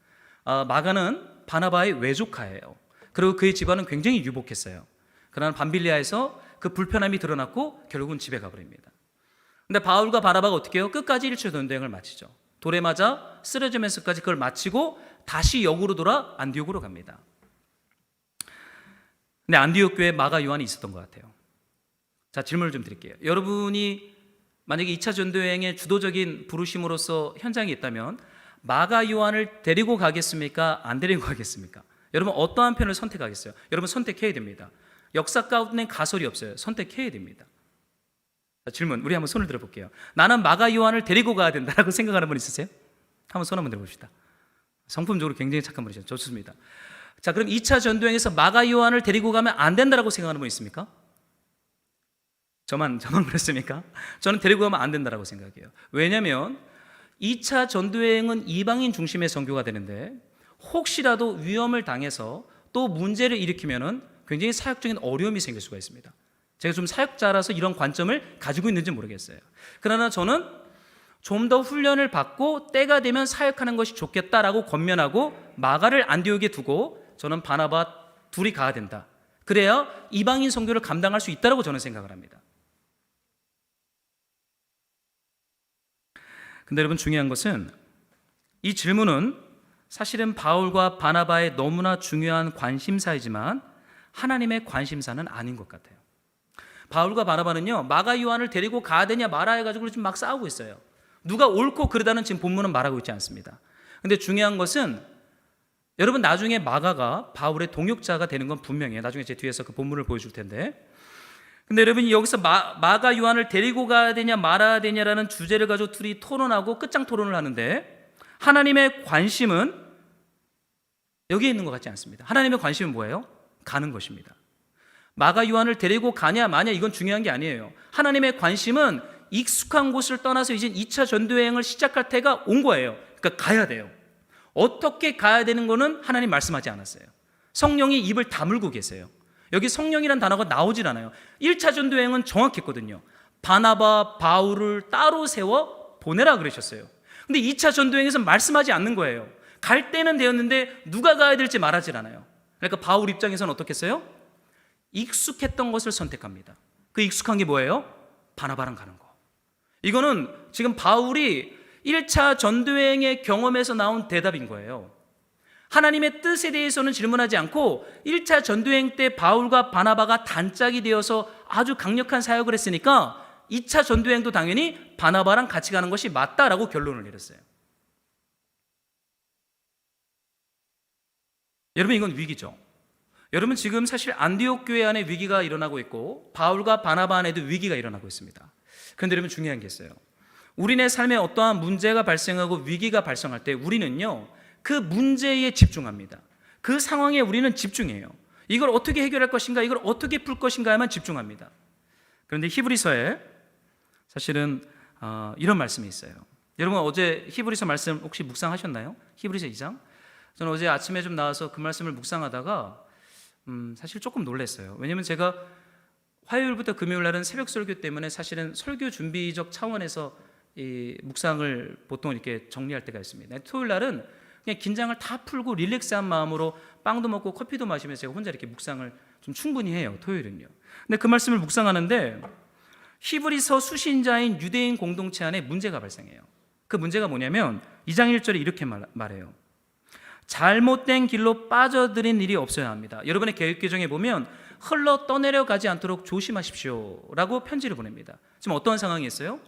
마가는 바나바의 외조카예요. 그리고 그의 집안은 굉장히 유복했어요. 그러나 밤빌리아에서 그 불편함이 드러났고 결국은 집에 가버립니다. 근데 바울과 바나바가 어떻게 해요? 끝까지 1차 전도여행을 마치죠. 돌에 맞아 쓰러지면서까지 그걸 마치고 다시 역으로 돌아 안디옥으로 갑니다. 근데 안디옥 교회에 마가 요한이 있었던 것 같아요. 자, 질문을 좀 드릴게요. 여러분이 만약에 2차 전도여행의 주도적인 부르심으로서 현장에 있다면 마가 요한을 데리고 가겠습니까? 안 데리고 가겠습니까? 여러분, 어떠한 편을 선택하겠어요? 여러분, 선택해야 됩니다. 역사 가운데 가설이 없어요. 선택해야 됩니다. 자, 질문, 우리 한번 손을 들어볼게요. 나는 마가 요한을 데리고 가야 된다라고 생각하는 분 있으세요? 한번 손 한번 들어봅시다. 성품적으로 굉장히 착한 분이죠. 좋습니다. 자, 그럼 2차 전도여행에서 마가 요한을 데리고 가면 안 된다라고 생각하는 분 있습니까? 저만 그렇습니까? 저는 데리고 가면 안 된다라고 생각해요. 왜냐하면 2차 전도여행은 이방인 중심의 선교가 되는데 혹시라도 위험을 당해서 또 문제를 일으키면은 굉장히 사역적인 어려움이 생길 수가 있습니다. 제가 좀 사역자라서 이런 관점을 가지고 있는지 모르겠어요. 그러나 저는 좀 더 훈련을 받고 때가 되면 사역하는 것이 좋겠다라고 권면하고 마가를 안디옥에 두고 저는 바나바 둘이 가야 된다. 그래야 이방인 선교를 감당할 수 있다라고 저는 생각을 합니다. 근데 여러분, 중요한 것은 이 질문은 사실은 바울과 바나바의 너무나 중요한 관심사이지만 하나님의 관심사는 아닌 것 같아요. 바울과 바나바는요, 마가 요한을 데리고 가야 되냐 말아야 해가지고 지금 막 싸우고 있어요. 누가 옳고 그르다는 지금 본문은 말하고 있지 않습니다. 근데 중요한 것은 여러분, 나중에 마가가 바울의 동역자가 되는 건 분명해요. 나중에 제 뒤에서 그 본문을 보여줄 텐데, 근데 여러분, 여기서 마가 요한을 데리고 가야 되냐 말아야 되냐라는 주제를 가지고 둘이 토론하고 끝장 토론을 하는데 하나님의 관심은 여기에 있는 것 같지 않습니다. 하나님의 관심은 뭐예요? 가는 것입니다. 마가 요한을 데리고 가냐 마냐 이건 중요한 게 아니에요. 하나님의 관심은 익숙한 곳을 떠나서 이제 2차 전도여행을 시작할 때가 온 거예요. 그러니까 가야 돼요. 어떻게 가야 되는 거는 하나님 말씀하지 않았어요. 성령이 입을 다물고 계세요. 여기 성령이란 단어가 나오질 않아요. 1차 전도여행은 정확했거든요. 바나바, 바울을 따로 세워 보내라 그러셨어요. 근데 2차 전도여행에서는 말씀하지 않는 거예요. 갈 때는 되었는데 누가 가야 될지 말하질 않아요. 그러니까 바울 입장에서는 어떻겠어요? 익숙했던 것을 선택합니다. 그 익숙한 게 뭐예요? 바나바랑 가는 거. 이거는 지금 바울이 1차 전도여행의 경험에서 나온 대답인 거예요. 하나님의 뜻에 대해서는 질문하지 않고 1차 전도여행 때 바울과 바나바가 단짝이 되어서 아주 강력한 사역을 했으니까 2차 전도여행도 당연히 바나바랑 같이 가는 것이 맞다라고 결론을 내렸어요. 여러분, 이건 위기죠. 여러분, 지금 사실 안디옥 교회 안에 위기가 일어나고 있고 바울과 바나바 안에도 위기가 일어나고 있습니다. 그런데 여러분, 중요한 게 있어요. 우리네 삶에 어떠한 문제가 발생하고 위기가 발생할 때 우리는요, 그 문제에 집중합니다. 그 상황에 우리는 집중해요. 이걸 어떻게 해결할 것인가, 이걸 어떻게 풀 것인가에만 집중합니다. 그런데 히브리서에 사실은 이런 말씀이 있어요. 여러분, 어제 히브리서 말씀 혹시 묵상하셨나요? 히브리서 2장. 저는 어제 아침에 좀 나와서 그 말씀을 묵상하다가 사실 조금 놀랐어요. 왜냐하면 제가 화요일부터 금요일 날은 새벽 설교 때문에 사실은 설교 준비적 차원에서 이 묵상을 보통 이렇게 정리할 때가 있습니다. 토요일 날은 그냥 긴장을 다 풀고 릴렉스한 마음으로 빵도 먹고 커피도 마시면서 제가 혼자 이렇게 묵상을 좀 충분히 해요, 토요일은요. 근데 그 말씀을 묵상하는데 히브리서 수신자인 유대인 공동체 안에 문제가 발생해요. 그 문제가 뭐냐면 2장 1절에 이렇게 말해요. 잘못된 길로 빠져들인 일이 없어야 합니다. 여러분의 계획 규정에 보면 흘러 떠내려 가지 않도록 조심하십시오 라고 편지를 보냅니다. 지금 어떤 상황이 있어요?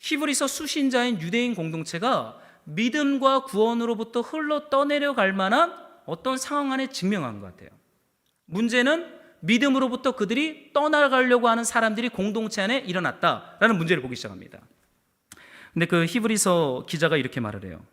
히브리서 수신자인 유대인 공동체가 믿음과 구원으로부터 흘러 떠내려 갈 만한 어떤 상황 안에 직면한 것 같아요. 문제는 믿음으로부터 그들이 떠나가려고 하는 사람들이 공동체 안에 일어났다라는 문제를 보기 시작합니다. 근데 그 히브리서 기자가 이렇게 말을 해요.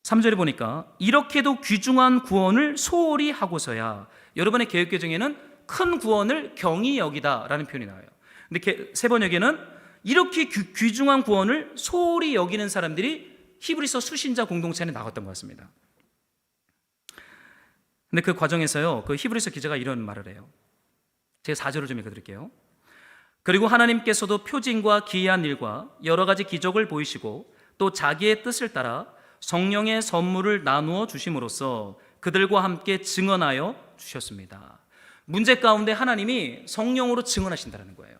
3절에 보니까 이렇게도 귀중한 구원을 소홀히 하고서야, 여러분의 계획 규정에는 큰 구원을 경히 여기다라는 표현이 나와요. 근데 세 번역에는 이렇게 귀중한 구원을 소홀히 여기는 사람들이 히브리서 수신자 공동체 안에 나왔던 것 같습니다. 근데 그 과정에서요, 그 히브리서 기자가 이런 말을 해요. 제가 4절을 좀 읽어드릴게요. 그리고 하나님께서도 표징과 기이한 일과 여러 가지 기적을 보이시고 또 자기의 뜻을 따라 성령의 선물을 나누어 주심으로써 그들과 함께 증언하여 주셨습니다. 문제 가운데 하나님이 성령으로 증언하신다는 거예요.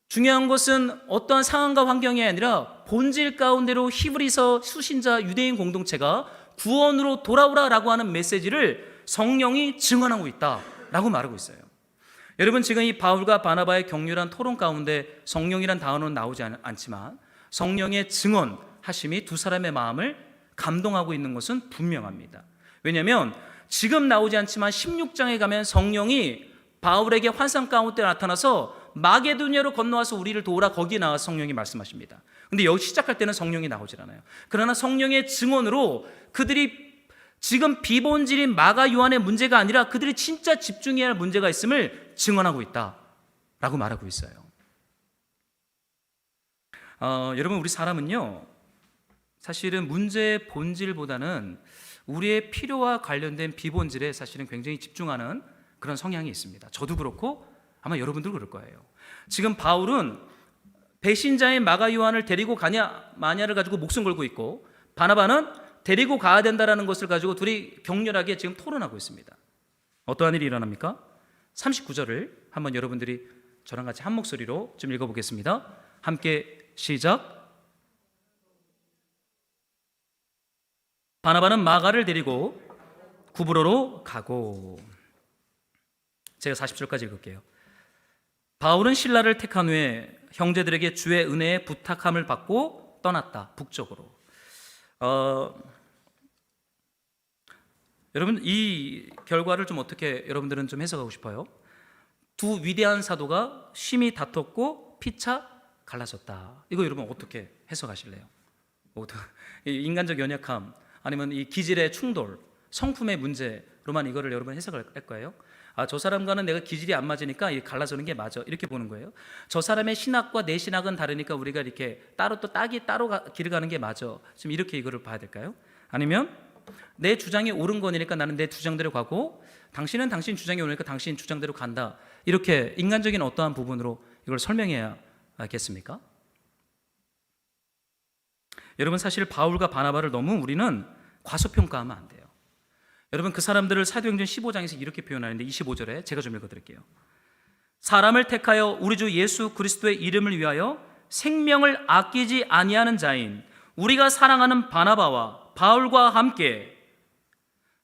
중요한 것은 어떠한 상황과 환경이 아니라 본질 가운데로 히브리서 수신자 유대인 공동체가 구원으로 돌아오라라고 하는 메시지를 성령이 증언하고 있다라고 말하고 있어요. 여러분, 지금 이 바울과 바나바의 격렬한 토론 가운데 성령이란 단어는 나오지 않지만 성령의 증언하심이 두 사람의 마음을 감동하고 있는 것은 분명합니다. 왜냐하면 지금 나오지 않지만 16장에 가면 성령이 바울에게 환상 가운데 나타나서 마게도냐로 건너와서 우리를 도우라, 거기에 나와서 성령이 말씀하십니다. 근데 여기 시작할 때는 성령이 나오질 않아요. 그러나 성령의 증언으로 그들이 지금 비본질인 마가 요한의 문제가 아니라 그들이 진짜 집중해야 할 문제가 있음을 증언하고 있다라고 말하고 있어요. 여러분, 우리 사람은요, 사실은 문제의 본질보다는 우리의 필요와 관련된 비본질에 사실은 굉장히 집중하는 그런 성향이 있습니다. 저도 그렇고 아마 여러분도 그럴 거예요. 지금 바울은 배신자인 마가 요한을 데리고 가냐 마냐를 가지고 목숨 걸고 있고, 바나바는 데리고 가야 된다는 것을 가지고 둘이 격렬하게 지금 토론하고 있습니다. 어떠한 일이 일어납니까? 39절을 한번 여러분들이 저랑 같이 한 목소리로 좀 읽어보겠습니다. 함께 시작. 바나바는 마가를 데리고 구브로로 가고. 제가 40절까지 읽을게요. 바울은 신라를 택한 후에 형제들에게 주의 은혜에 부탁함을 받고 떠났다. 북쪽으로. 여러분, 이 결과를 좀 어떻게 여러분들은 좀 해석하고 싶어요? 두 위대한 사도가 심히 다퉜고 피차 갈라졌다. 이거 여러분 어떻게 해석하실래요? 인간적 연약함, 아니면 이 기질의 충돌, 성품의 문제로만 이거를 여러분 해석을 할 거예요? 저 사람과는 내가 기질이 안 맞으니까 갈라서는 게 맞아, 이렇게 보는 거예요? 저 사람의 신학과 내 신학은 다르니까 우리가 이렇게 따로 길을 가는 게 맞아, 지금 이렇게 이거를 봐야 될까요? 아니면 내 주장이 옳은 거니까 나는 내 주장대로 가고 당신은 당신 주장이 옳으니까 당신 주장대로 간다, 이렇게 인간적인 어떠한 부분으로 이걸 설명해야겠습니까? 여러분, 사실 바울과 바나바를 너무 우리는 과소평가하면 안 돼요. 여러분, 그 사람들을 사도행전 15장에서 이렇게 표현하는데 25절에 제가 좀 읽어드릴게요. 사람을 택하여 우리 주 예수 그리스도의 이름을 위하여 생명을 아끼지 아니하는 자인 우리가 사랑하는 바나바와 바울과 함께.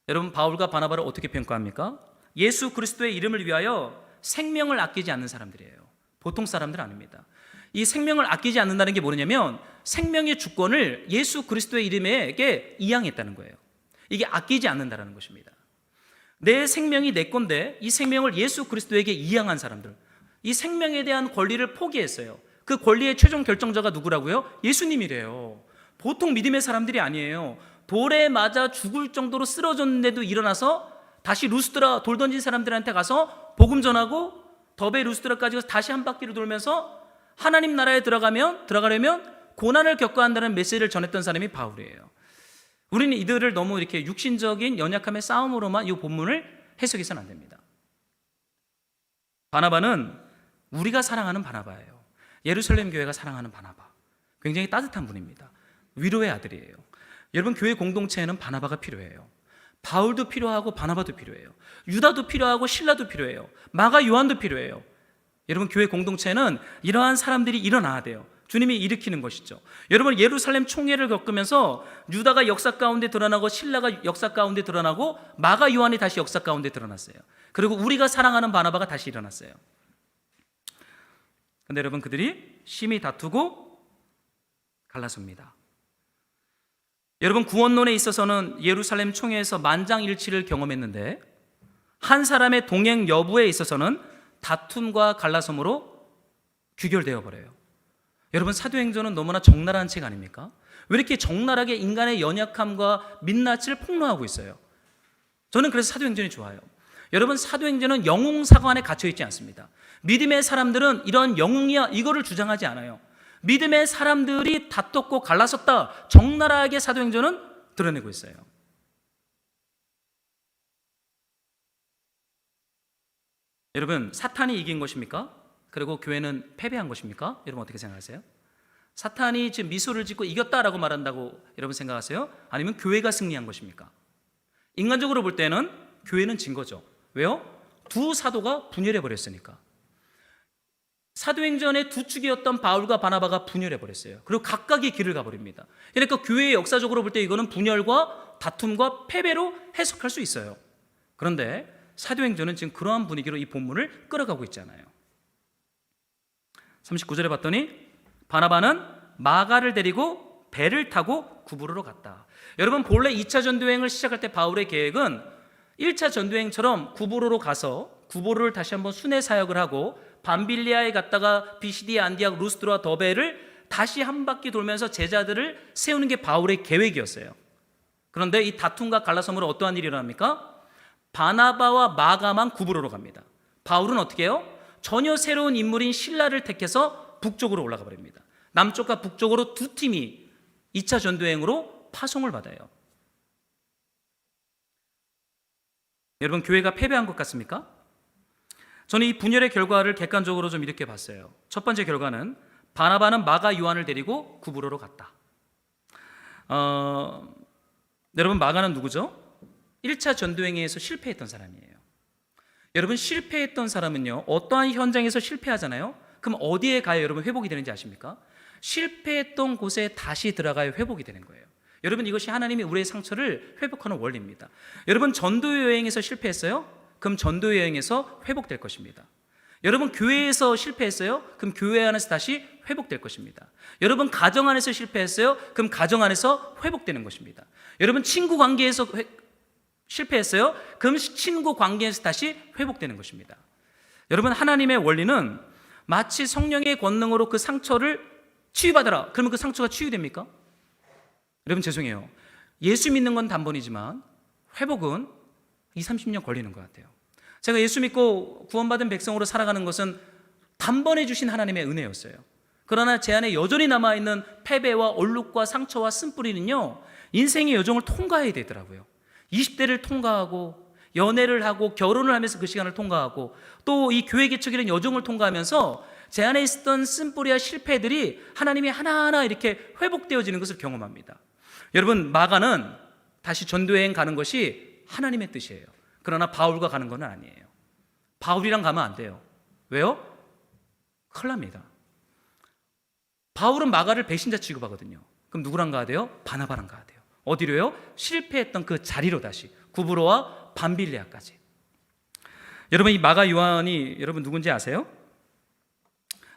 여러분, 바울과 바나바를 어떻게 평가합니까? 예수 그리스도의 이름을 위하여 생명을 아끼지 않는 사람들이에요. 보통 사람들 아닙니다. 이 생명을 아끼지 않는다는 게 뭐냐면 생명의 주권을 예수 그리스도의 이름에게 이양했다는 거예요. 이게 아끼지 않는다는 것입니다. 내 생명이 내 건데 이 생명을 예수 그리스도에게 이양한 사람들, 이 생명에 대한 권리를 포기했어요. 그 권리의 최종 결정자가 누구라고요? 예수님이래요. 보통 믿음의 사람들이 아니에요. 돌에 맞아 죽을 정도로 쓰러졌는데도 일어나서 다시 루스드라, 돌 던진 사람들한테 가서 복음 전하고 더베 루스드라까지 가서 다시 한 바퀴를 돌면서 하나님 나라에 들어가려면 고난을 겪어야 한다는 메시지를 전했던 사람이 바울이에요. 우리는 이들을 너무 이렇게 육신적인 연약함의 싸움으로만 이 본문을 해석해서는 안 됩니다. 바나바는 우리가 사랑하는 바나바예요. 예루살렘 교회가 사랑하는 바나바. 굉장히 따뜻한 분입니다. 위로의 아들이에요. 여러분, 교회 공동체에는 바나바가 필요해요. 바울도 필요하고 바나바도 필요해요. 유다도 필요하고 실라도 필요해요. 마가 요한도 필요해요. 여러분, 교회 공동체는 이러한 사람들이 일어나야 돼요. 주님이 일으키는 것이죠. 여러분, 예루살렘 총회를 겪으면서 유다가 역사 가운데 드러나고 실라가 역사 가운데 드러나고 마가 요한이 다시 역사 가운데 드러났어요. 그리고 우리가 사랑하는 바나바가 다시 일어났어요. 그런데 여러분, 그들이 심히 다투고 갈라섭니다. 여러분, 구원론에 있어서는 예루살렘 총회에서 만장일치를 경험했는데 한 사람의 동행 여부에 있어서는 다툼과 갈라섬으로 규결되어 버려요. 여러분, 사도행전은 너무나 적나라한 책 아닙니까? 왜 이렇게 적나라하게 인간의 연약함과 민낯을 폭로하고 있어요? 저는 그래서 사도행전이 좋아요. 여러분, 사도행전은 영웅사관 안에 갇혀있지 않습니다. 믿음의 사람들은 이런 영웅이야 이거를 주장하지 않아요. 믿음의 사람들이 다퉜고 갈라섰다, 적나라하게 사도행전은 드러내고 있어요. 여러분, 사탄이 이긴 것입니까? 그리고 교회는 패배한 것입니까? 여러분, 어떻게 생각하세요? 사탄이 지금 미소를 짓고 이겼다라고 말한다고 여러분 생각하세요? 아니면 교회가 승리한 것입니까? 인간적으로 볼 때는 교회는 진 거죠. 왜요? 두 사도가 분열해 버렸으니까. 사도행전의 두 축이었던 바울과 바나바가 분열해 버렸어요. 그리고 각각의 길을 가버립니다. 그러니까 교회의 역사적으로 볼 때 이거는 분열과 다툼과 패배로 해석할 수 있어요. 그런데 사도행전은 지금 그러한 분위기로 이 본문을 끌어가고 있잖아요. 39절에 봤더니 바나바는 마가를 데리고 배를 타고 구부로로 갔다. 여러분, 본래 2차 전도여행을 시작할 때 바울의 계획은 1차 전도여행처럼 구부로로 가서 구부로를 다시 한번 순회 사역을 하고 밤빌리아에 갔다가 비시디, 안디악, 루스드라, 더베를 다시 한 바퀴 돌면서 제자들을 세우는 게 바울의 계획이었어요. 그런데 이 다툼과 갈라섬으로 어떠한 일이 일어납니까? 바나바와 마가만 구부로로 갑니다. 바울은 어떻게 해요? 전혀 새로운 인물인 실라를 택해서 북쪽으로 올라가 버립니다. 남쪽과 북쪽으로 두 팀이 2차 전도여행으로 파송을 받아요. 여러분, 교회가 패배한 것 같습니까? 저는 이 분열의 결과를 객관적으로 좀 이렇게 봤어요. 첫 번째 결과는 바나바는 마가 요한을 데리고 구부로로 갔다. 여러분, 마가는 누구죠? 1차 전도여행에서 실패했던 사람이에요. 여러분, 실패했던 사람은요, 어떠한 현장에서 실패하잖아요. 그럼 어디에 가야 여러분 회복이 되는지 아십니까? 실패했던 곳에 다시 들어가야 회복이 되는 거예요. 여러분, 이것이 하나님이 우리의 상처를 회복하는 원리입니다. 여러분, 전도여행에서 실패했어요? 그럼 전도여행에서 회복될 것입니다. 여러분, 교회에서 실패했어요? 그럼 교회 안에서 다시 회복될 것입니다. 여러분, 가정 안에서 실패했어요? 그럼 가정 안에서 회복되는 것입니다. 여러분, 친구 관계에서 실패했어요? 그럼 친구 관계에서 다시 회복되는 것입니다. 여러분, 하나님의 원리는 마치 성령의 권능으로 그 상처를 치유받아라. 그러면 그 상처가 치유됩니까? 여러분, 죄송해요. 예수 믿는 건 단번이지만 회복은 20-30년 걸리는 것 같아요. 제가 예수 믿고 구원받은 백성으로 살아가는 것은 단번에 주신 하나님의 은혜였어요. 그러나 제 안에 여전히 남아있는 패배와 얼룩과 상처와 쓴뿌리는요, 인생의 여정을 통과해야 되더라고요. 20대를 통과하고 연애를 하고 결혼을 하면서 그 시간을 통과하고 또 이 교회 개척이라는 여정을 통과하면서 제 안에 있었던 쓴뿌리와 실패들이 하나님이 하나하나 이렇게 회복되어지는 것을 경험합니다. 여러분, 마가는 다시 전도여행 가는 것이 하나님의 뜻이에요. 그러나 바울과 가는 건 아니에요. 바울이랑 가면 안 돼요. 왜요? 큰일 납니다. 바울은 마가를 배신자 취급하거든요. 그럼 누구랑 가야 돼요? 바나바랑 가야 돼요. 어디로요? 실패했던 그 자리로 다시, 구브로와 밤빌레아까지. 여러분, 이 마가 요한이 여러분 누군지 아세요?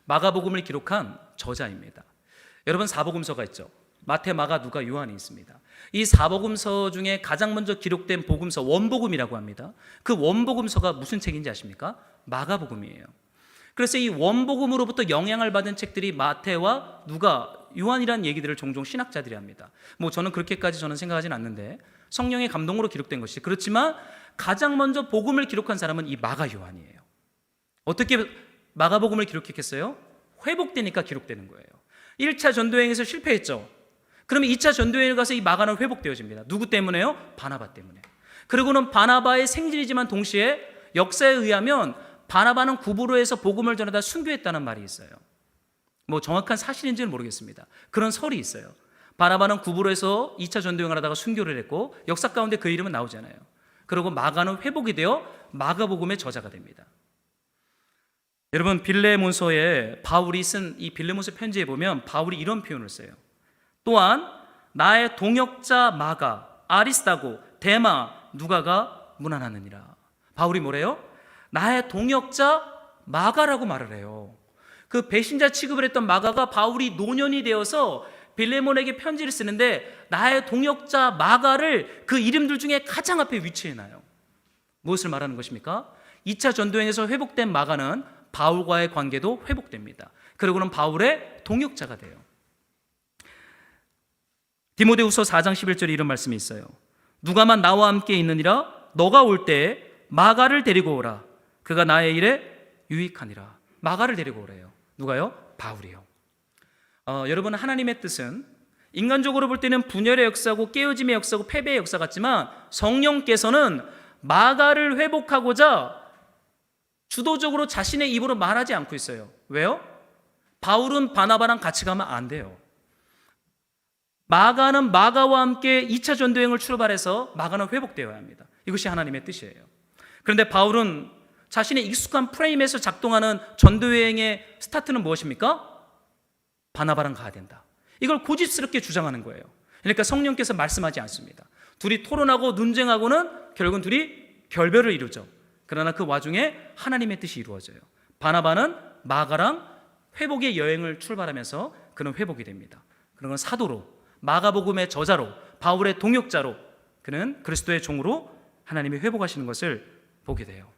마가복음을 기록한 저자입니다. 여러분, 사복음서가 있죠. 마태, 마가, 누가, 요한이 있습니다. 이 사복음서 중에 가장 먼저 기록된 복음서, 원복음이라고 합니다. 그 원복음서가 무슨 책인지 아십니까? 마가복음이에요. 그래서 이 원복음으로부터 영향을 받은 책들이 마태와 누가, 요한이라는 얘기들을 종종 신학자들이 합니다. 뭐 저는 그렇게까지 생각하진 않는데 성령의 감동으로 기록된 것이, 그렇지만 가장 먼저 복음을 기록한 사람은 이 마가 요한이에요. 어떻게 마가복음을 기록했겠어요? 회복되니까 기록되는 거예요. 1차 전도여행에서 실패했죠. 그러면 2차 전도여행을 가서 이 마가는 회복되어집니다. 누구 때문에요? 바나바 때문에. 그리고는 바나바의 생질이지만 동시에 역사에 의하면 바나바는 구브로에서 복음을 전하다 순교했다는 말이 있어요. 뭐 정확한 사실인지는 모르겠습니다. 그런 설이 있어요. 바나바는 구브로에서 2차 전도여행을 하다가 순교를 했고 역사 가운데 그 이름은 나오잖아요. 그리고 마가는 회복이 되어 마가복음의 저자가 됩니다. 여러분, 빌레몬서에 바울이 쓴 이 빌레몬서 편지에 보면 바울이 이런 표현을 써요. 또한 나의 동역자 마가, 아리스다고, 데마, 누가가 문안하느니라. 바울이 뭐래요? 나의 동역자 마가라고 말을 해요. 그 배신자 취급을 했던 마가가 바울이 노년이 되어서 빌레몬에게 편지를 쓰는데 나의 동역자 마가를 그 이름들 중에 가장 앞에 위치해놔요. 무엇을 말하는 것입니까? 2차 전도행에서 회복된 마가는 바울과의 관계도 회복됩니다. 그리고는 바울의 동역자가 돼요. 디모데후서 4장 11절에 이런 말씀이 있어요. 누가만 나와 함께 있느니라 너가 올 때 마가를 데리고 오라. 그가 나의 일에 유익하니라. 마가를 데리고 오래요. 누가요? 바울이요. 여러분, 하나님의 뜻은 인간적으로 볼 때는 분열의 역사고 깨어짐의 역사고 패배의 역사 같지만 성령께서는 마가를 회복하고자 주도적으로 자신의 입으로 말하지 않고 있어요. 왜요? 바울은 바나바랑 같이 가면 안 돼요. 마가는 마가와 함께 2차 전도여행을 출발해서 마가는 회복되어야 합니다. 이것이 하나님의 뜻이에요. 그런데 바울은 자신의 익숙한 프레임에서 작동하는 전도여행의 스타트는 무엇입니까? 바나바랑 가야 된다. 이걸 고집스럽게 주장하는 거예요. 그러니까 성령께서 말씀하지 않습니다. 둘이 토론하고 논쟁하고는 결국은 둘이 결별을 이루죠. 그러나 그 와중에 하나님의 뜻이 이루어져요. 바나바는 마가랑 회복의 여행을 출발하면서 그는 회복이 됩니다. 그런 사도로, 마가복음의 저자로, 바울의 동역자로 그는 그리스도의 종으로 하나님이 회복하시는 것을 보게 돼요.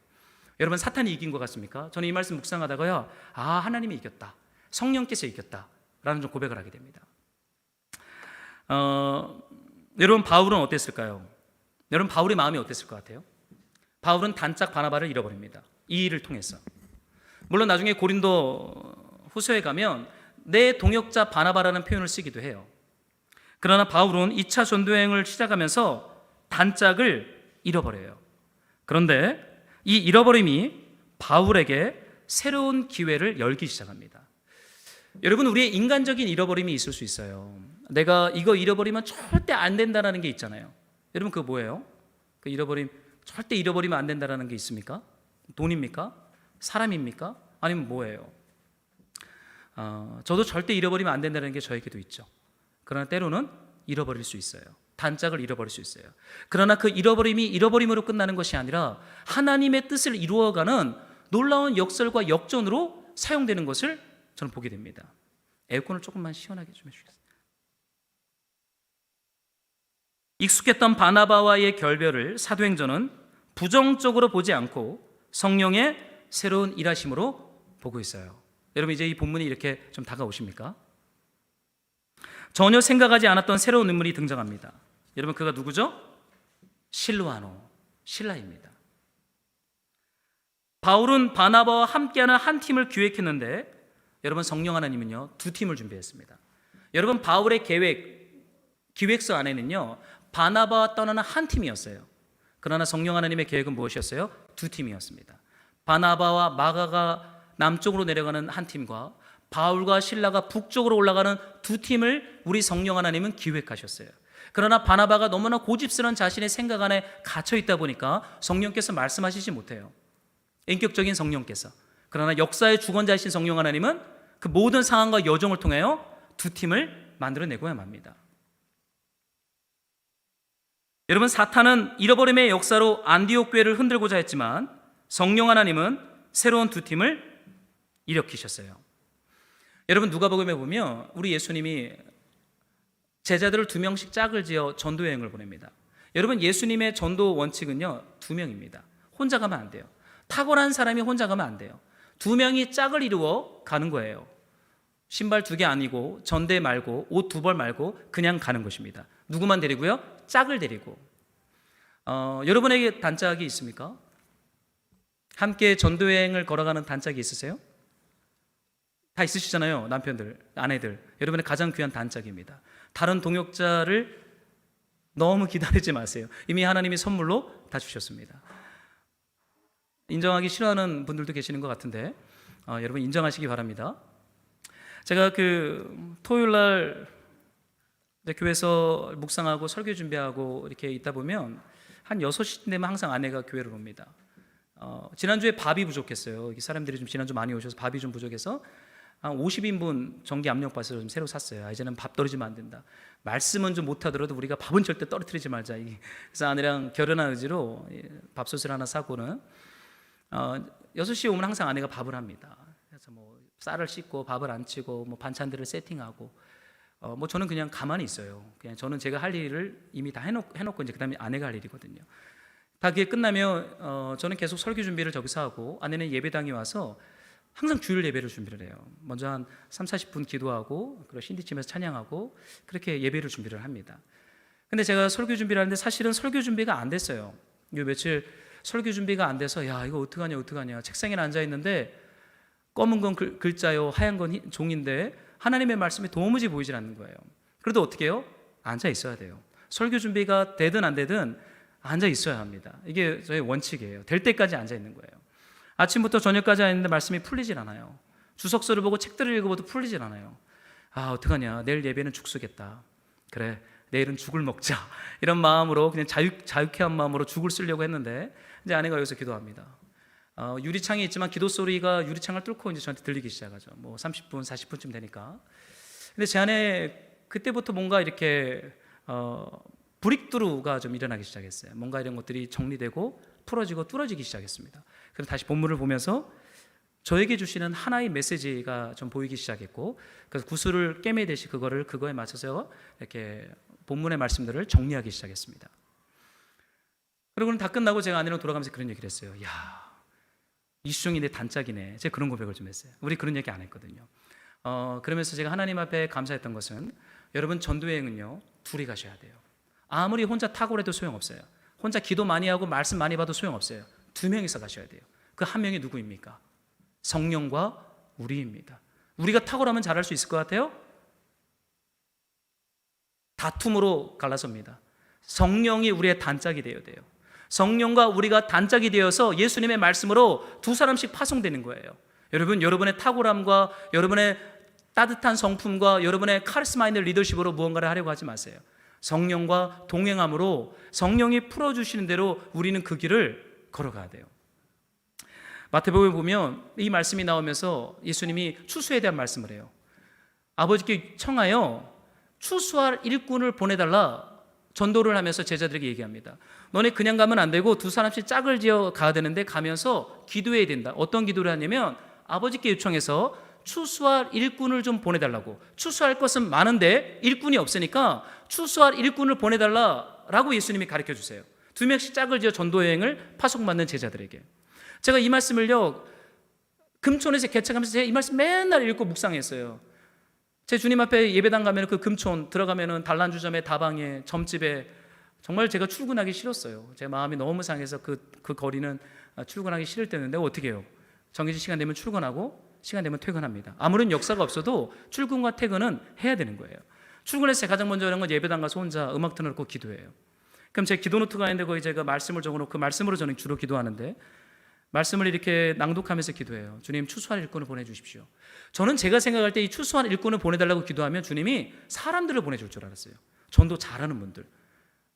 여러분, 사탄이 이긴 것 같습니까? 저는 이 말씀 묵상하다가요, 하나님이 이겼다, 성령께서 이겼다 라는 좀 고백을 하게 됩니다. 여러분, 바울은 어땠을까요? 여러분, 바울의 마음이 어땠을 것 같아요? 바울은 단짝 바나바를 잃어버립니다. 이 일을 통해서. 물론 나중에 고린도 후서에 가면 내 동역자 바나바라는 표현을 쓰기도 해요. 그러나 바울은 2차 전도여행을 시작하면서 단짝을 잃어버려요. 그런데 이 잃어버림이 바울에게 새로운 기회를 열기 시작합니다. 여러분, 우리의 인간적인 잃어버림이 있을 수 있어요. 내가 이거 잃어버리면 절대 안 된다는 게 있잖아요. 여러분, 그거 뭐예요? 그 잃어버림, 절대 잃어버리면 안 된다는 게 있습니까? 돈입니까? 사람입니까? 아니면 뭐예요? 저도 절대 잃어버리면 안 된다는 게 저에게도 있죠. 그러나 때로는 잃어버릴 수 있어요. 단짝을 잃어버릴 수 있어요. 그러나 그 잃어버림이 잃어버림으로 끝나는 것이 아니라 하나님의 뜻을 이루어가는 놀라운 역설과 역전으로 사용되는 것을 저는 보게 됩니다. 에어컨을 조금만 시원하게 좀 해주겠습니다. 익숙했던 바나바와의 결별을 사도행전은 부정적으로 보지 않고 성령의 새로운 일하심으로 보고 있어요. 여러분, 이제 이 본문이 이렇게 좀 다가오십니까? 전혀 생각하지 않았던 새로운 인물이 등장합니다. 여러분, 그가 누구죠? 실루아노, 실라입니다. 바울은 바나바와 함께하는 한 팀을 기획했는데 여러분, 성령 하나님은요, 두 팀을 준비했습니다. 여러분, 바울의 기획서 안에는요, 바나바와 떠나는 한 팀이었어요. 그러나 성령 하나님의 계획은 무엇이었어요? 두 팀이었습니다. 바나바와 마가가 남쪽으로 내려가는 한 팀과 바울과 실라가 북쪽으로 올라가는 두 팀을 우리 성령 하나님은 기획하셨어요. 그러나 바나바가 너무나 고집스러운 자신의 생각 안에 갇혀 있다 보니까 성령께서 말씀하시지 못해요. 인격적인 성령께서. 그러나 역사의 주권자이신 성령 하나님은 그 모든 상황과 여정을 통하여 두 팀을 만들어내고야 맙니다. 여러분, 사탄은 잃어버림의 역사로 안디옥 교회를 흔들고자 했지만 성령 하나님은 새로운 두 팀을 일으키셨어요. 여러분, 누가복음에 보면 우리 예수님이 제자들을 2명씩 짝을 지어 전도 여행을 보냅니다. 여러분, 예수님의 전도 원칙은요 2명입니다. 혼자 가면 안 돼요. 탁월한 사람이 혼자 가면 안 돼요. 2명이 짝을 이루어 가는 거예요. 신발 2개 아니고 전대 말고 옷 2벌 말고 그냥 가는 것입니다. 누구만 데리고요? 짝을 데리고. 여러분에게 단짝이 있습니까? 함께 전도 여행을 걸어가는 단짝이 있으세요? 다 있으시잖아요. 남편들, 아내들. 여러분의 가장 귀한 단짝입니다. 다른 동역자를 너무 기다리지 마세요. 이미 하나님이 선물로 다 주셨습니다. 인정하기 싫어하는 분들도 계시는 것 같은데 여러분 인정하시기 바랍니다. 제가 토요일 날 교회에서 묵상하고 설교 준비하고 이렇게 있다 보면 한 6시 되면 항상 아내가 교회를 옵니다. 지난주에 밥이 부족했어요. 사람들이 좀 지난주 많이 오셔서 밥이 좀 부족해서 한 50인분 전기 압력밥솥을 좀 새로 샀어요. 이제는 밥 떨어지면 안 된다. 말씀은 좀 못하더라도 우리가 밥은 절대 떨어뜨리지 말자. 그래서 아내랑 결연한 의지로 밥솥을 하나 사고는 6시에 오면 항상 아내가 밥을 합니다. 그래서 쌀을 씻고 밥을 안 치고 반찬들을 세팅하고 저는 그냥 가만히 있어요. 그냥 저는 제가 할 일을 이미 다 해놓고 이제 그다음에 아내가 할 일이거든요. 다 그게 끝나면 저는 계속 설교 준비를 저기서 하고 아내는 예배당에 와서 항상 주일 예배를 준비를 해요. 먼저 한 30-40분 기도하고 그리고 신디팀에서 찬양하고 그렇게 예배를 준비를 합니다. 근데 제가 설교 준비를 하는데 사실은 설교 준비가 안 됐어요. 요 며칠 설교 준비가 안 돼서 야 이거 어떡하냐 책상에 앉아 있는데 검은 건 글자요 하얀 건 종인데 하나님의 말씀이 도무지 보이질 않는 거예요. 그래도 어떻게 해요? 앉아 있어야 돼요. 설교 준비가 되든 안 되든 앉아 있어야 합니다. 이게 저의 원칙이에요. 될 때까지 앉아 있는 거예요. 아침부터 저녁까지 앉는데 말씀이 풀리질 않아요. 주석서를 보고 책들을 읽어봐도 풀리질 않아요. 어떡하냐, 내일 예배는 죽쓰겠다. 그래, 내일은 죽을 먹자. 이런 마음으로 그냥 자유케한 마음으로 죽을 쓰려고 했는데 이제 아내가 여기서 기도합니다. 유리창이 있지만 기도 소리가 유리창을 뚫고 이제 저한테 들리기 시작하죠. 30분, 40분쯤 되니까. 근데 제 안에 그때부터 뭔가 이렇게 브릭드루가 좀 일어나기 시작했어요. 뭔가 이런 것들이 정리되고 풀어지고 뚫어지기 시작했습니다. 그래서 다시 본문을 보면서 저에게 주시는 하나의 메시지가 좀 보이기 시작했고, 그래서 구슬을 꿰매듯이 그거에 맞춰서 이렇게 본문의 말씀들을 정리하기 시작했습니다. 그리고는 다 끝나고 제가 아내랑 돌아가면서 그런 얘기를 했어요. 야, 이수정이 내 단짝이네. 제가 그런 고백을 좀 했어요. 우리 그런 얘기 안 했거든요. 그러면서 제가 하나님 앞에 감사했던 것은 여러분 전도여행은요 2이 가셔야 돼요. 아무리 혼자 탁월해도 소용없어요. 혼자 기도 많이 하고 말씀 많이 봐도 소용없어요. 2명이서 가셔야 돼요. 그 한 명이 누구입니까? 성령과 우리입니다. 우리가 탁월하면 잘할 수 있을 것 같아요? 다툼으로 갈라섭니다. 성령이 우리의 단짝이 되어야 돼요. 성령과 우리가 단짝이 되어서 예수님의 말씀으로 2사람씩 파송되는 거예요. 여러분, 여러분의 탁월함과 여러분의 따뜻한 성품과 여러분의 카리스마 있는 리더십으로 무언가를 하려고 하지 마세요. 성령과 동행함으로 성령이 풀어주시는 대로 우리는 그 길을 걸어가야 돼요. 마태복음에 보면 이 말씀이 나오면서 예수님이 추수에 대한 말씀을 해요. 아버지께 청하여 추수할 일꾼을 보내달라 전도를 하면서 제자들에게 얘기합니다. 너네 그냥 가면 안 되고 2사람씩 짝을 지어 가야 되는데 가면서 기도해야 된다. 어떤 기도를 하냐면 아버지께 요청해서 추수할 일꾼을 좀 보내달라고. 추수할 것은 많은데 일꾼이 없으니까 추수할 일꾼을 보내달라라고 예수님이 가르쳐 주세요. 2명씩 짝을 지어 전도여행을 파송받는 제자들에게. 제가 이 말씀을요 금촌에서 개척하면서 제가 이 말씀 맨날 읽고 묵상했어요. 제 주님 앞에 예배당 가면 그 금촌 들어가면은 단란주점에 다방에 점집에 정말 제가 출근하기 싫었어요. 제 마음이 너무 상해서 그 거리는 출근하기 싫을 때였는데 어떻게 해요? 정해진 시간 되면 출근하고 시간 되면 퇴근합니다. 아무런 역사가 없어도 출근과 퇴근은 해야 되는 거예요. 출근해서 가장 먼저 하는 건 예배당 가서 혼자 음악 틀어놓고 기도해요. 그럼 제 기도 노트가 있는데 거기 제가 말씀을 적어놓고 그 말씀으로 저는 주로 기도하는데 말씀을 이렇게 낭독하면서 기도해요. 주님, 추수할 일꾼을 보내주십시오. 저는 제가 생각할 때 이 추수할 일꾼을 보내달라고 기도하면 주님이 사람들을 보내줄 줄 알았어요. 전도 잘하는 분들,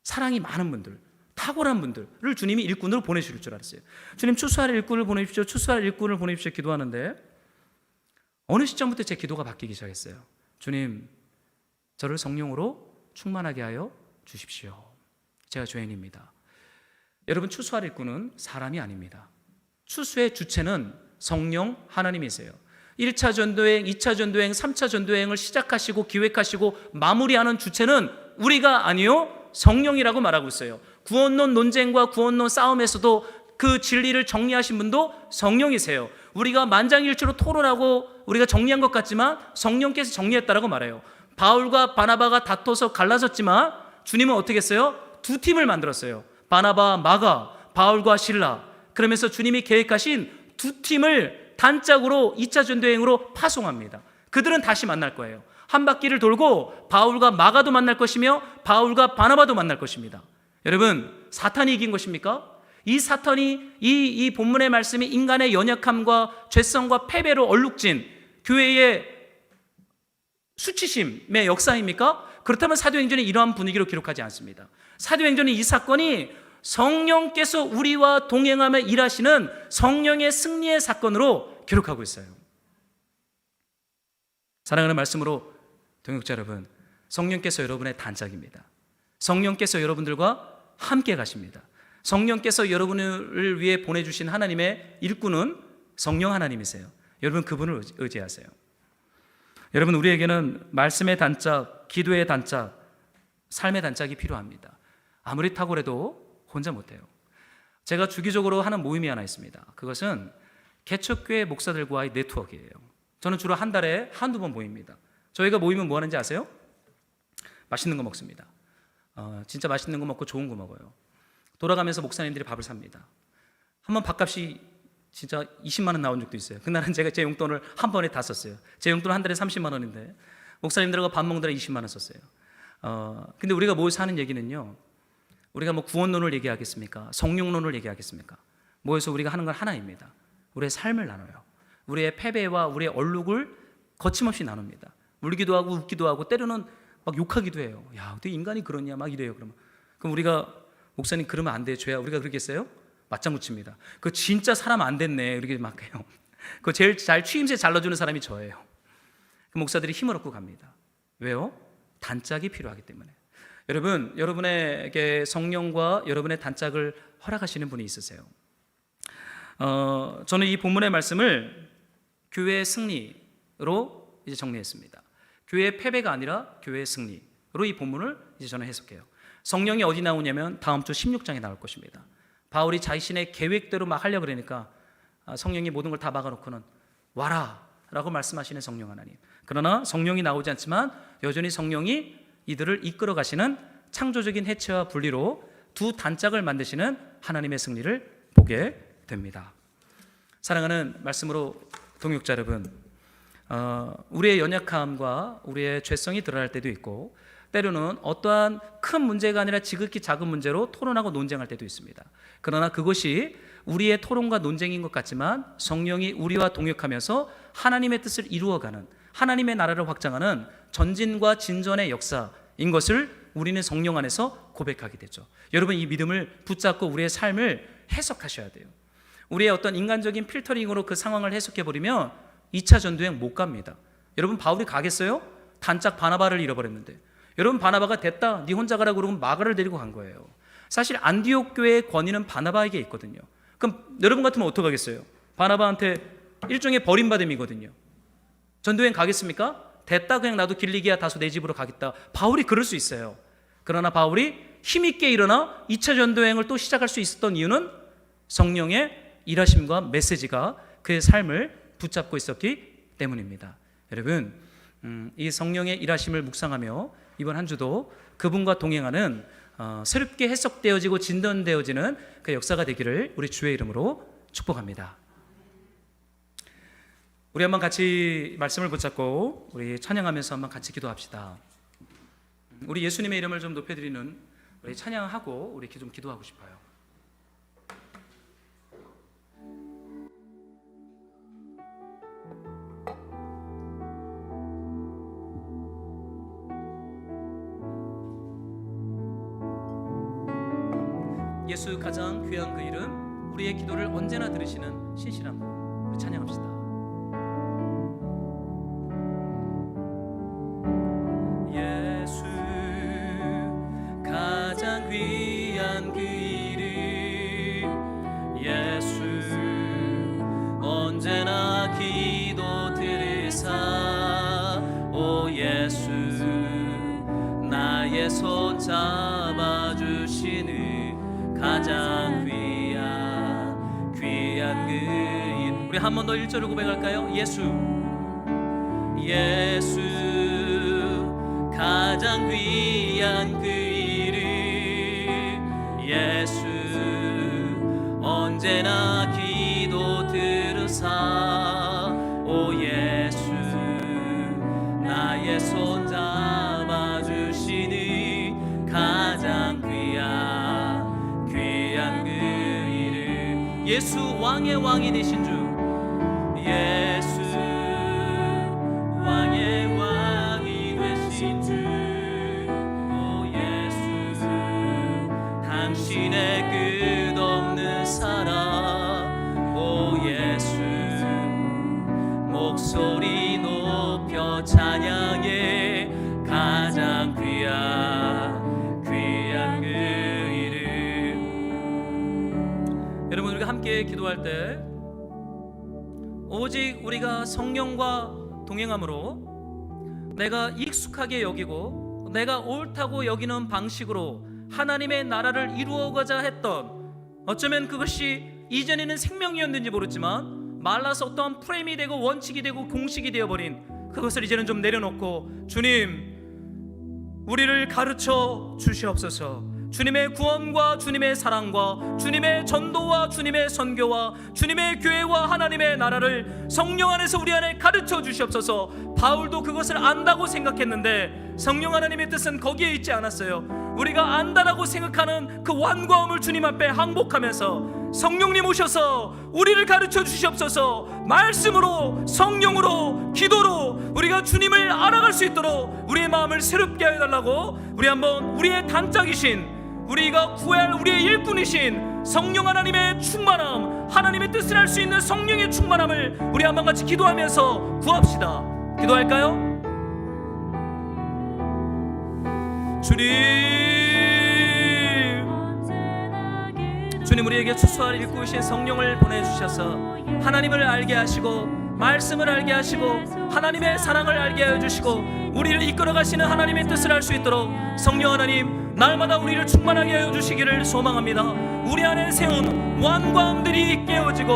사랑이 많은 분들, 탁월한 분들을 주님이 일꾼으로 보내실 줄 알았어요. 주님 추수할 일꾼을 보내십시오. 추수할 일꾼을 보내십시오. 기도하는데 어느 시점부터 제 기도가 바뀌기 시작했어요. 주님, 저를 성령으로 충만하게 하여 주십시오. 제가 죄인입니다. 여러분, 추수할 일꾼은 사람이 아닙니다. 추수의 주체는 성령 하나님이세요. 1차 전도행, 2차 전도행, 3차 전도행을 시작하시고 기획하시고 마무리하는 주체는 우리가 아니요 성령이라고 말하고 있어요. 구원론 논쟁과 구원론 싸움에서도 그 진리를 정리하신 분도 성령이세요. 우리가 만장일치로 토론하고 우리가 정리한 것 같지만 성령께서 정리했다라고 말해요. 바울과 바나바가 다퉈서 갈라졌지만 주님은 어떻게 했어요? 두 팀을 만들었어요. 바나바, 마가, 바울과 실라. 그러면서 주님이 계획하신 두 팀을 단짝으로 2차 전도행으로 파송합니다. 그들은 다시 만날 거예요. 한 바퀴를 돌고 바울과 마가도 만날 것이며 바울과 바나바도 만날 것입니다. 여러분, 사탄이 이긴 것입니까? 이 사탄이 이 본문의 말씀이 인간의 연약함과 죄성과 패배로 얼룩진 교회의 수치심의 역사입니까? 그렇다면 사도행전이 이러한 분위기로 기록하지 않습니다. 사도행전은 이 사건이 성령께서 우리와 동행하며 일하시는 성령의 승리의 사건으로 기록하고 있어요. 사랑하는 말씀으로 동역자 여러분, 성령께서 여러분의 단짝입니다. 성령께서 여러분들과 함께 가십니다. 성령께서 여러분을 위해 보내주신 하나님의 일꾼은 성령 하나님이세요. 여러분, 그분을 의지하세요. 여러분, 우리에게는 말씀의 단짝, 기도의 단짝, 삶의 단짝이 필요합니다. 아무리 탁월해도 혼자 못해요. 제가 주기적으로 하는 모임이 하나 있습니다. 그것은 개척교회 목사들과의 네트워크예요. 저는 주로 한 달에 한두 번 모입니다. 저희가 모이면 뭐 하는지 아세요? 맛있는 거 먹습니다. 진짜 맛있는 거 먹고 좋은 거 먹어요. 돌아가면서 목사님들이 밥을 삽니다. 한번 밥값이 진짜 20만 원 나온 적도 있어요. 그날은 제가 제 용돈을 한 번에 다 썼어요. 제 용돈은 한 달에 30만 원인데 목사님들하고 밥 먹느라 20만 원 썼어요. 근데 우리가 모여서 하는 얘기는요, 우리가 뭐 구원론을 얘기하겠습니까? 성령론을 얘기하겠습니까? 모여서 우리가 하는 건 하나입니다. 우리의 삶을 나눠요. 우리의 패배와 우리의 얼룩을 거침없이 나눕니다. 울기도 하고 웃기도 하고 때로는 막 욕하기도 해요. 야, 어떻게 인간이 그러냐 막 이래요. 그럼 우리가 목사님 그러면 안 돼, 죄야. 우리가 그러겠어요? 맞장구 칩니다. 그 진짜 사람 안 됐네 이렇게 막 해요. 그 제일 잘 추임새 잘 넣어주는 사람이 저예요. 그 목사들이 힘을 얻고 갑니다. 왜요? 단짝이 필요하기 때문에. 여러분, 여러분에게 성령과 여러분의 단짝을 허락하시는 분이 있으세요. 저는 이 본문의 말씀을 교회의 승리로 이제 정리했습니다. 교회의 패배가 아니라 교회의 승리로 이 본문을 이제 저는 해석해요. 성령이 어디 나오냐면 다음 주 16장에 나올 것입니다. 바울이 자신의 계획대로 막 하려고 그러니까 성령이 모든 걸 다 막아놓고는 와라 라고 말씀하시는 성령 하나님. 그러나 성령이 나오지 않지만 여전히 성령이 이들을 이끌어 가시는 창조적인 해체와 분리로 두 단짝을 만드시는 하나님의 승리를 보게 됩니다. 사랑하는 말씀으로 동역자 여러분, 우리의 연약함과 우리의 죄성이 드러날 때도 있고 때로는 어떠한 큰 문제가 아니라 지극히 작은 문제로 토론하고 논쟁할 때도 있습니다. 그러나 그것이 우리의 토론과 논쟁인 것 같지만 성령이 우리와 동역하면서 하나님의 뜻을 이루어가는, 하나님의 나라를 확장하는 전진과 진전의 역사인 것을 우리는 성령 안에서 고백하게 되죠. 여러분, 이 믿음을 붙잡고 우리의 삶을 해석하셔야 돼요. 우리의 어떤 인간적인 필터링으로 그 상황을 해석해버리면 2차 전도행 못 갑니다. 여러분, 바울이 가겠어요? 단짝 바나바를 잃어버렸는데. 여러분, 바나바가 됐다, 네 혼자 가라고 그러고 마가를 데리고 간 거예요. 사실 안디옥 교회의 권위는 바나바에게 있거든요. 그럼 여러분 같으면 어떡하겠어요? 바나바한테 일종의 버림받음이거든요. 전도행 가겠습니까? 됐다, 그냥 나도 길리기아 다소 내 집으로 가겠다. 바울이 그럴 수 있어요. 그러나 바울이 힘있게 일어나 2차 전도행을 또 시작할 수 있었던 이유는 성령의 일하심과 메시지가 그의 삶을 붙잡고 있었기 때문입니다. 여러분, 이 성령의 일하심을 묵상하며 이번 한 주도 그분과 동행하는 새롭게 해석되어지고 진전되어지는 그 역사가 되기를 우리 주의 이름으로 축복합니다. 우리 한번 같이 말씀을 붙잡고 우리 찬양하면서 한번 같이 기도합시다. 우리 예수님의 이름을 좀 높여드리는 우리 찬양하고 우리 좀 기도하고 싶어요. 예수 가장 귀한 그 이름, 우리의 기도를 언제나 들으시는 신실한 분, 우리 찬양합시다. 예수 가장 귀한 그 이름, 예수 언제나 기도 들으사, 오 예수 나의 손 잡아주시는 가장 귀한 그 이름. 우리 한 번 더 1절을 고백할까요? 예수 예수 가장 귀한 그 이름, 예수 언제나 기도 들으사, 오 예수 나의 손 잡아주시는 가장 귀한 그 이름. 예수 왕의 왕이 되신 주, 예수 왕의 왕이 되신 주, 오 예수 당신의 끝없는 사랑, 오 예수 목소리 높여 찬양해 가장 귀한 그 이름. 여러분, 우리가 함께 기도할 때 오직 우리가 성령과 동행함으로 내가 익숙하게 여기고 내가 옳다고 여기는 방식으로 하나님의 나라를 이루어가자 했던, 어쩌면 그것이 이전에는 생명이었는지 모르지만 말라서 어떠한 프레임이 되고 원칙이 되고 공식이 되어버린 그것을 이제는 좀 내려놓고, 주님 우리를 가르쳐 주시옵소서. 주님의 구원과 주님의 사랑과 주님의 전도와 주님의 선교와 주님의 교회와 하나님의 나라를 성령 안에서 우리 안에 가르쳐 주시옵소서. 바울도 그것을 안다고 생각했는데 성령 하나님의 뜻은 거기에 있지 않았어요. 우리가 안다라고 생각하는 그 완고함을 주님 앞에 항복하면서 성령님 오셔서 우리를 가르쳐 주시옵소서. 말씀으로, 성령으로, 기도로 우리가 주님을 알아갈 수 있도록 우리의 마음을 새롭게 해달라고, 우리 한번 우리의 단짝이신, 우리가 구해야 할 우리의 일꾼이신 성령 하나님의 충만함, 하나님의 뜻을 할 수 있는 성령의 충만함을 우리 한번 같이 기도하면서 구합시다. 기도할까요? 주님 우리에게 추수할 일꾼이신 성령을 보내주셔서 하나님을 알게 하시고 말씀을 알게 하시고 하나님의 사랑을 알게 해주시고 우리를 이끌어가시는 하나님의 뜻을 할 수 있도록 성령 하나님 날마다 우리를 충만하게 해주시기를 소망합니다. 우리 안에 세운 완고함들이 깨어지고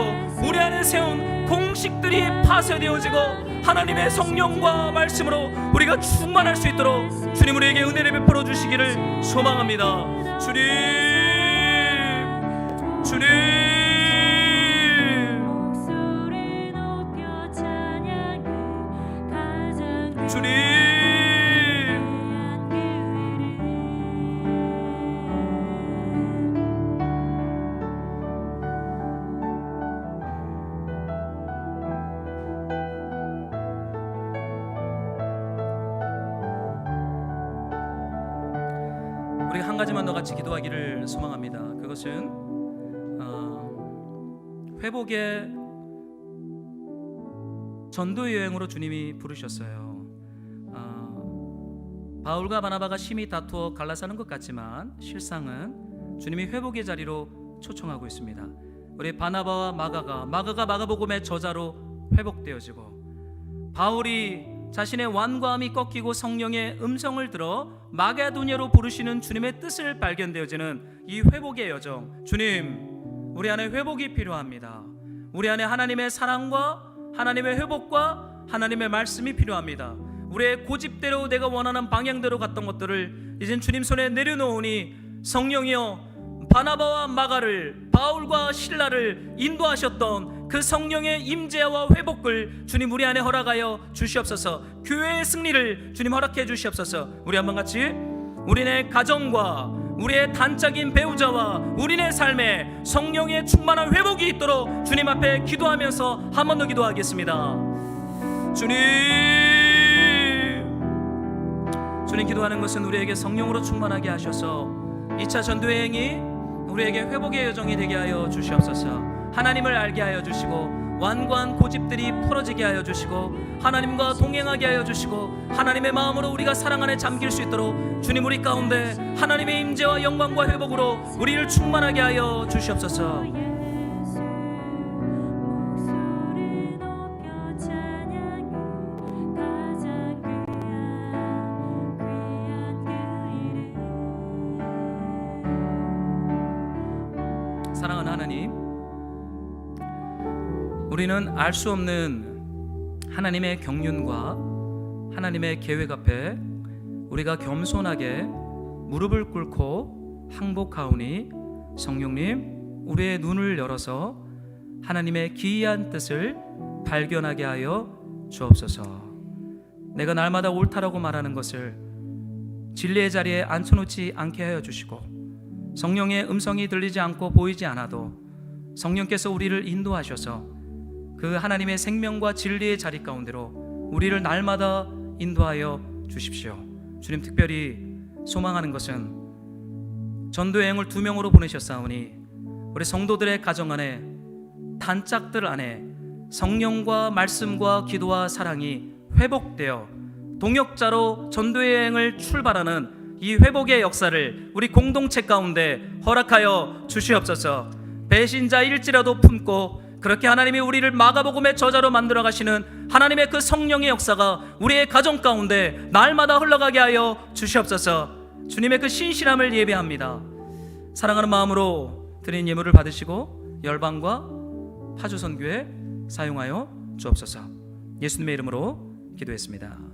우리 안에 세운 공식들이 파쇄되어지고 하나님의 성령과 말씀으로 우리가 충만할 수 있도록 주님 우리에게 은혜를 베풀어 주시기를 소망합니다. 주님 우리가 한 가지만 더 같이 기도하기를 소망합니다. 그것은 회복의 전도 여행으로 주님이 부르셨어요. 바울과 바나바가 심히 다투어 갈라서는 것 같지만 실상은 주님이 회복의 자리로 초청하고 있습니다. 우리 바나바와 마가가 마가복음의 저자로 회복되어지고, 바울이 자신의 완고함이 꺾이고 성령의 음성을 들어 마게도냐로 부르시는 주님의 뜻을 발견되어지는 이 회복의 여정. 주님 우리 안에 회복이 필요합니다. 우리 안에 하나님의 사랑과 하나님의 회복과 하나님의 말씀이 필요합니다. 우리의 고집대로 내가 원하는 방향대로 갔던 것들을 이젠 주님 손에 내려놓으니 성령이여, 바나바와 마가를, 바울과 실라를 인도하셨던 그 성령의 임재와 회복을 주님 우리 안에 허락하여 주시옵소서. 교회의 승리를 주님 허락해 주시옵소서. 우리 한번 같이 우리네 가정과 우리의 단짝인 배우자와 우리네 삶에 성령의 충만한 회복이 있도록 주님 앞에 기도하면서 한 번 더 기도하겠습니다. 주님 기도하는 것은 우리에게 성령으로 충만하게 하셔서 2차 전도여행이 우리에게 회복의 여정이 되게 하여 주시옵소서. 하나님을 알게 하여 주시고 완고한 고집들이 풀어지게 하여 주시고 하나님과 동행하게 하여 주시고 하나님의 마음으로 우리가 사랑 안에 잠길 수 있도록 주님 우리 가운데 하나님의 임재와 영광과 회복으로 우리를 충만하게 하여 주시옵소서. 사랑하는 하나님, 우리는 알 수 없는 하나님의 경륜과 하나님의 계획 앞에 우리가 겸손하게 무릎을 꿇고 항복하오니 성령님 우리의 눈을 열어서 하나님의 기이한 뜻을 발견하게 하여 주옵소서. 내가 날마다 옳다라고 말하는 것을 진리의 자리에 앉혀놓지 않게 하여 주시고 성령의 음성이 들리지 않고 보이지 않아도 성령께서 우리를 인도하셔서 그 하나님의 생명과 진리의 자리 가운데로 우리를 날마다 인도하여 주십시오. 주님, 특별히 소망하는 것은 전도여행을 2명으로 보내셨사오니 우리 성도들의 가정 안에 단짝들 안에 성령과 말씀과 기도와 사랑이 회복되어 동역자로 전도여행을 출발하는 이 회복의 역사를 우리 공동체 가운데 허락하여 주시옵소서. 배신자일지라도 품고 그렇게 하나님이 우리를 마가복음의 저자로 만들어 가시는 하나님의 그 성령의 역사가 우리의 가정 가운데 날마다 흘러가게 하여 주시옵소서. 주님의 그 신실함을 예배합니다. 사랑하는 마음으로 드린 예물을 받으시고 열방과 파주선교에 사용하여 주옵소서. 예수님의 이름으로 기도했습니다.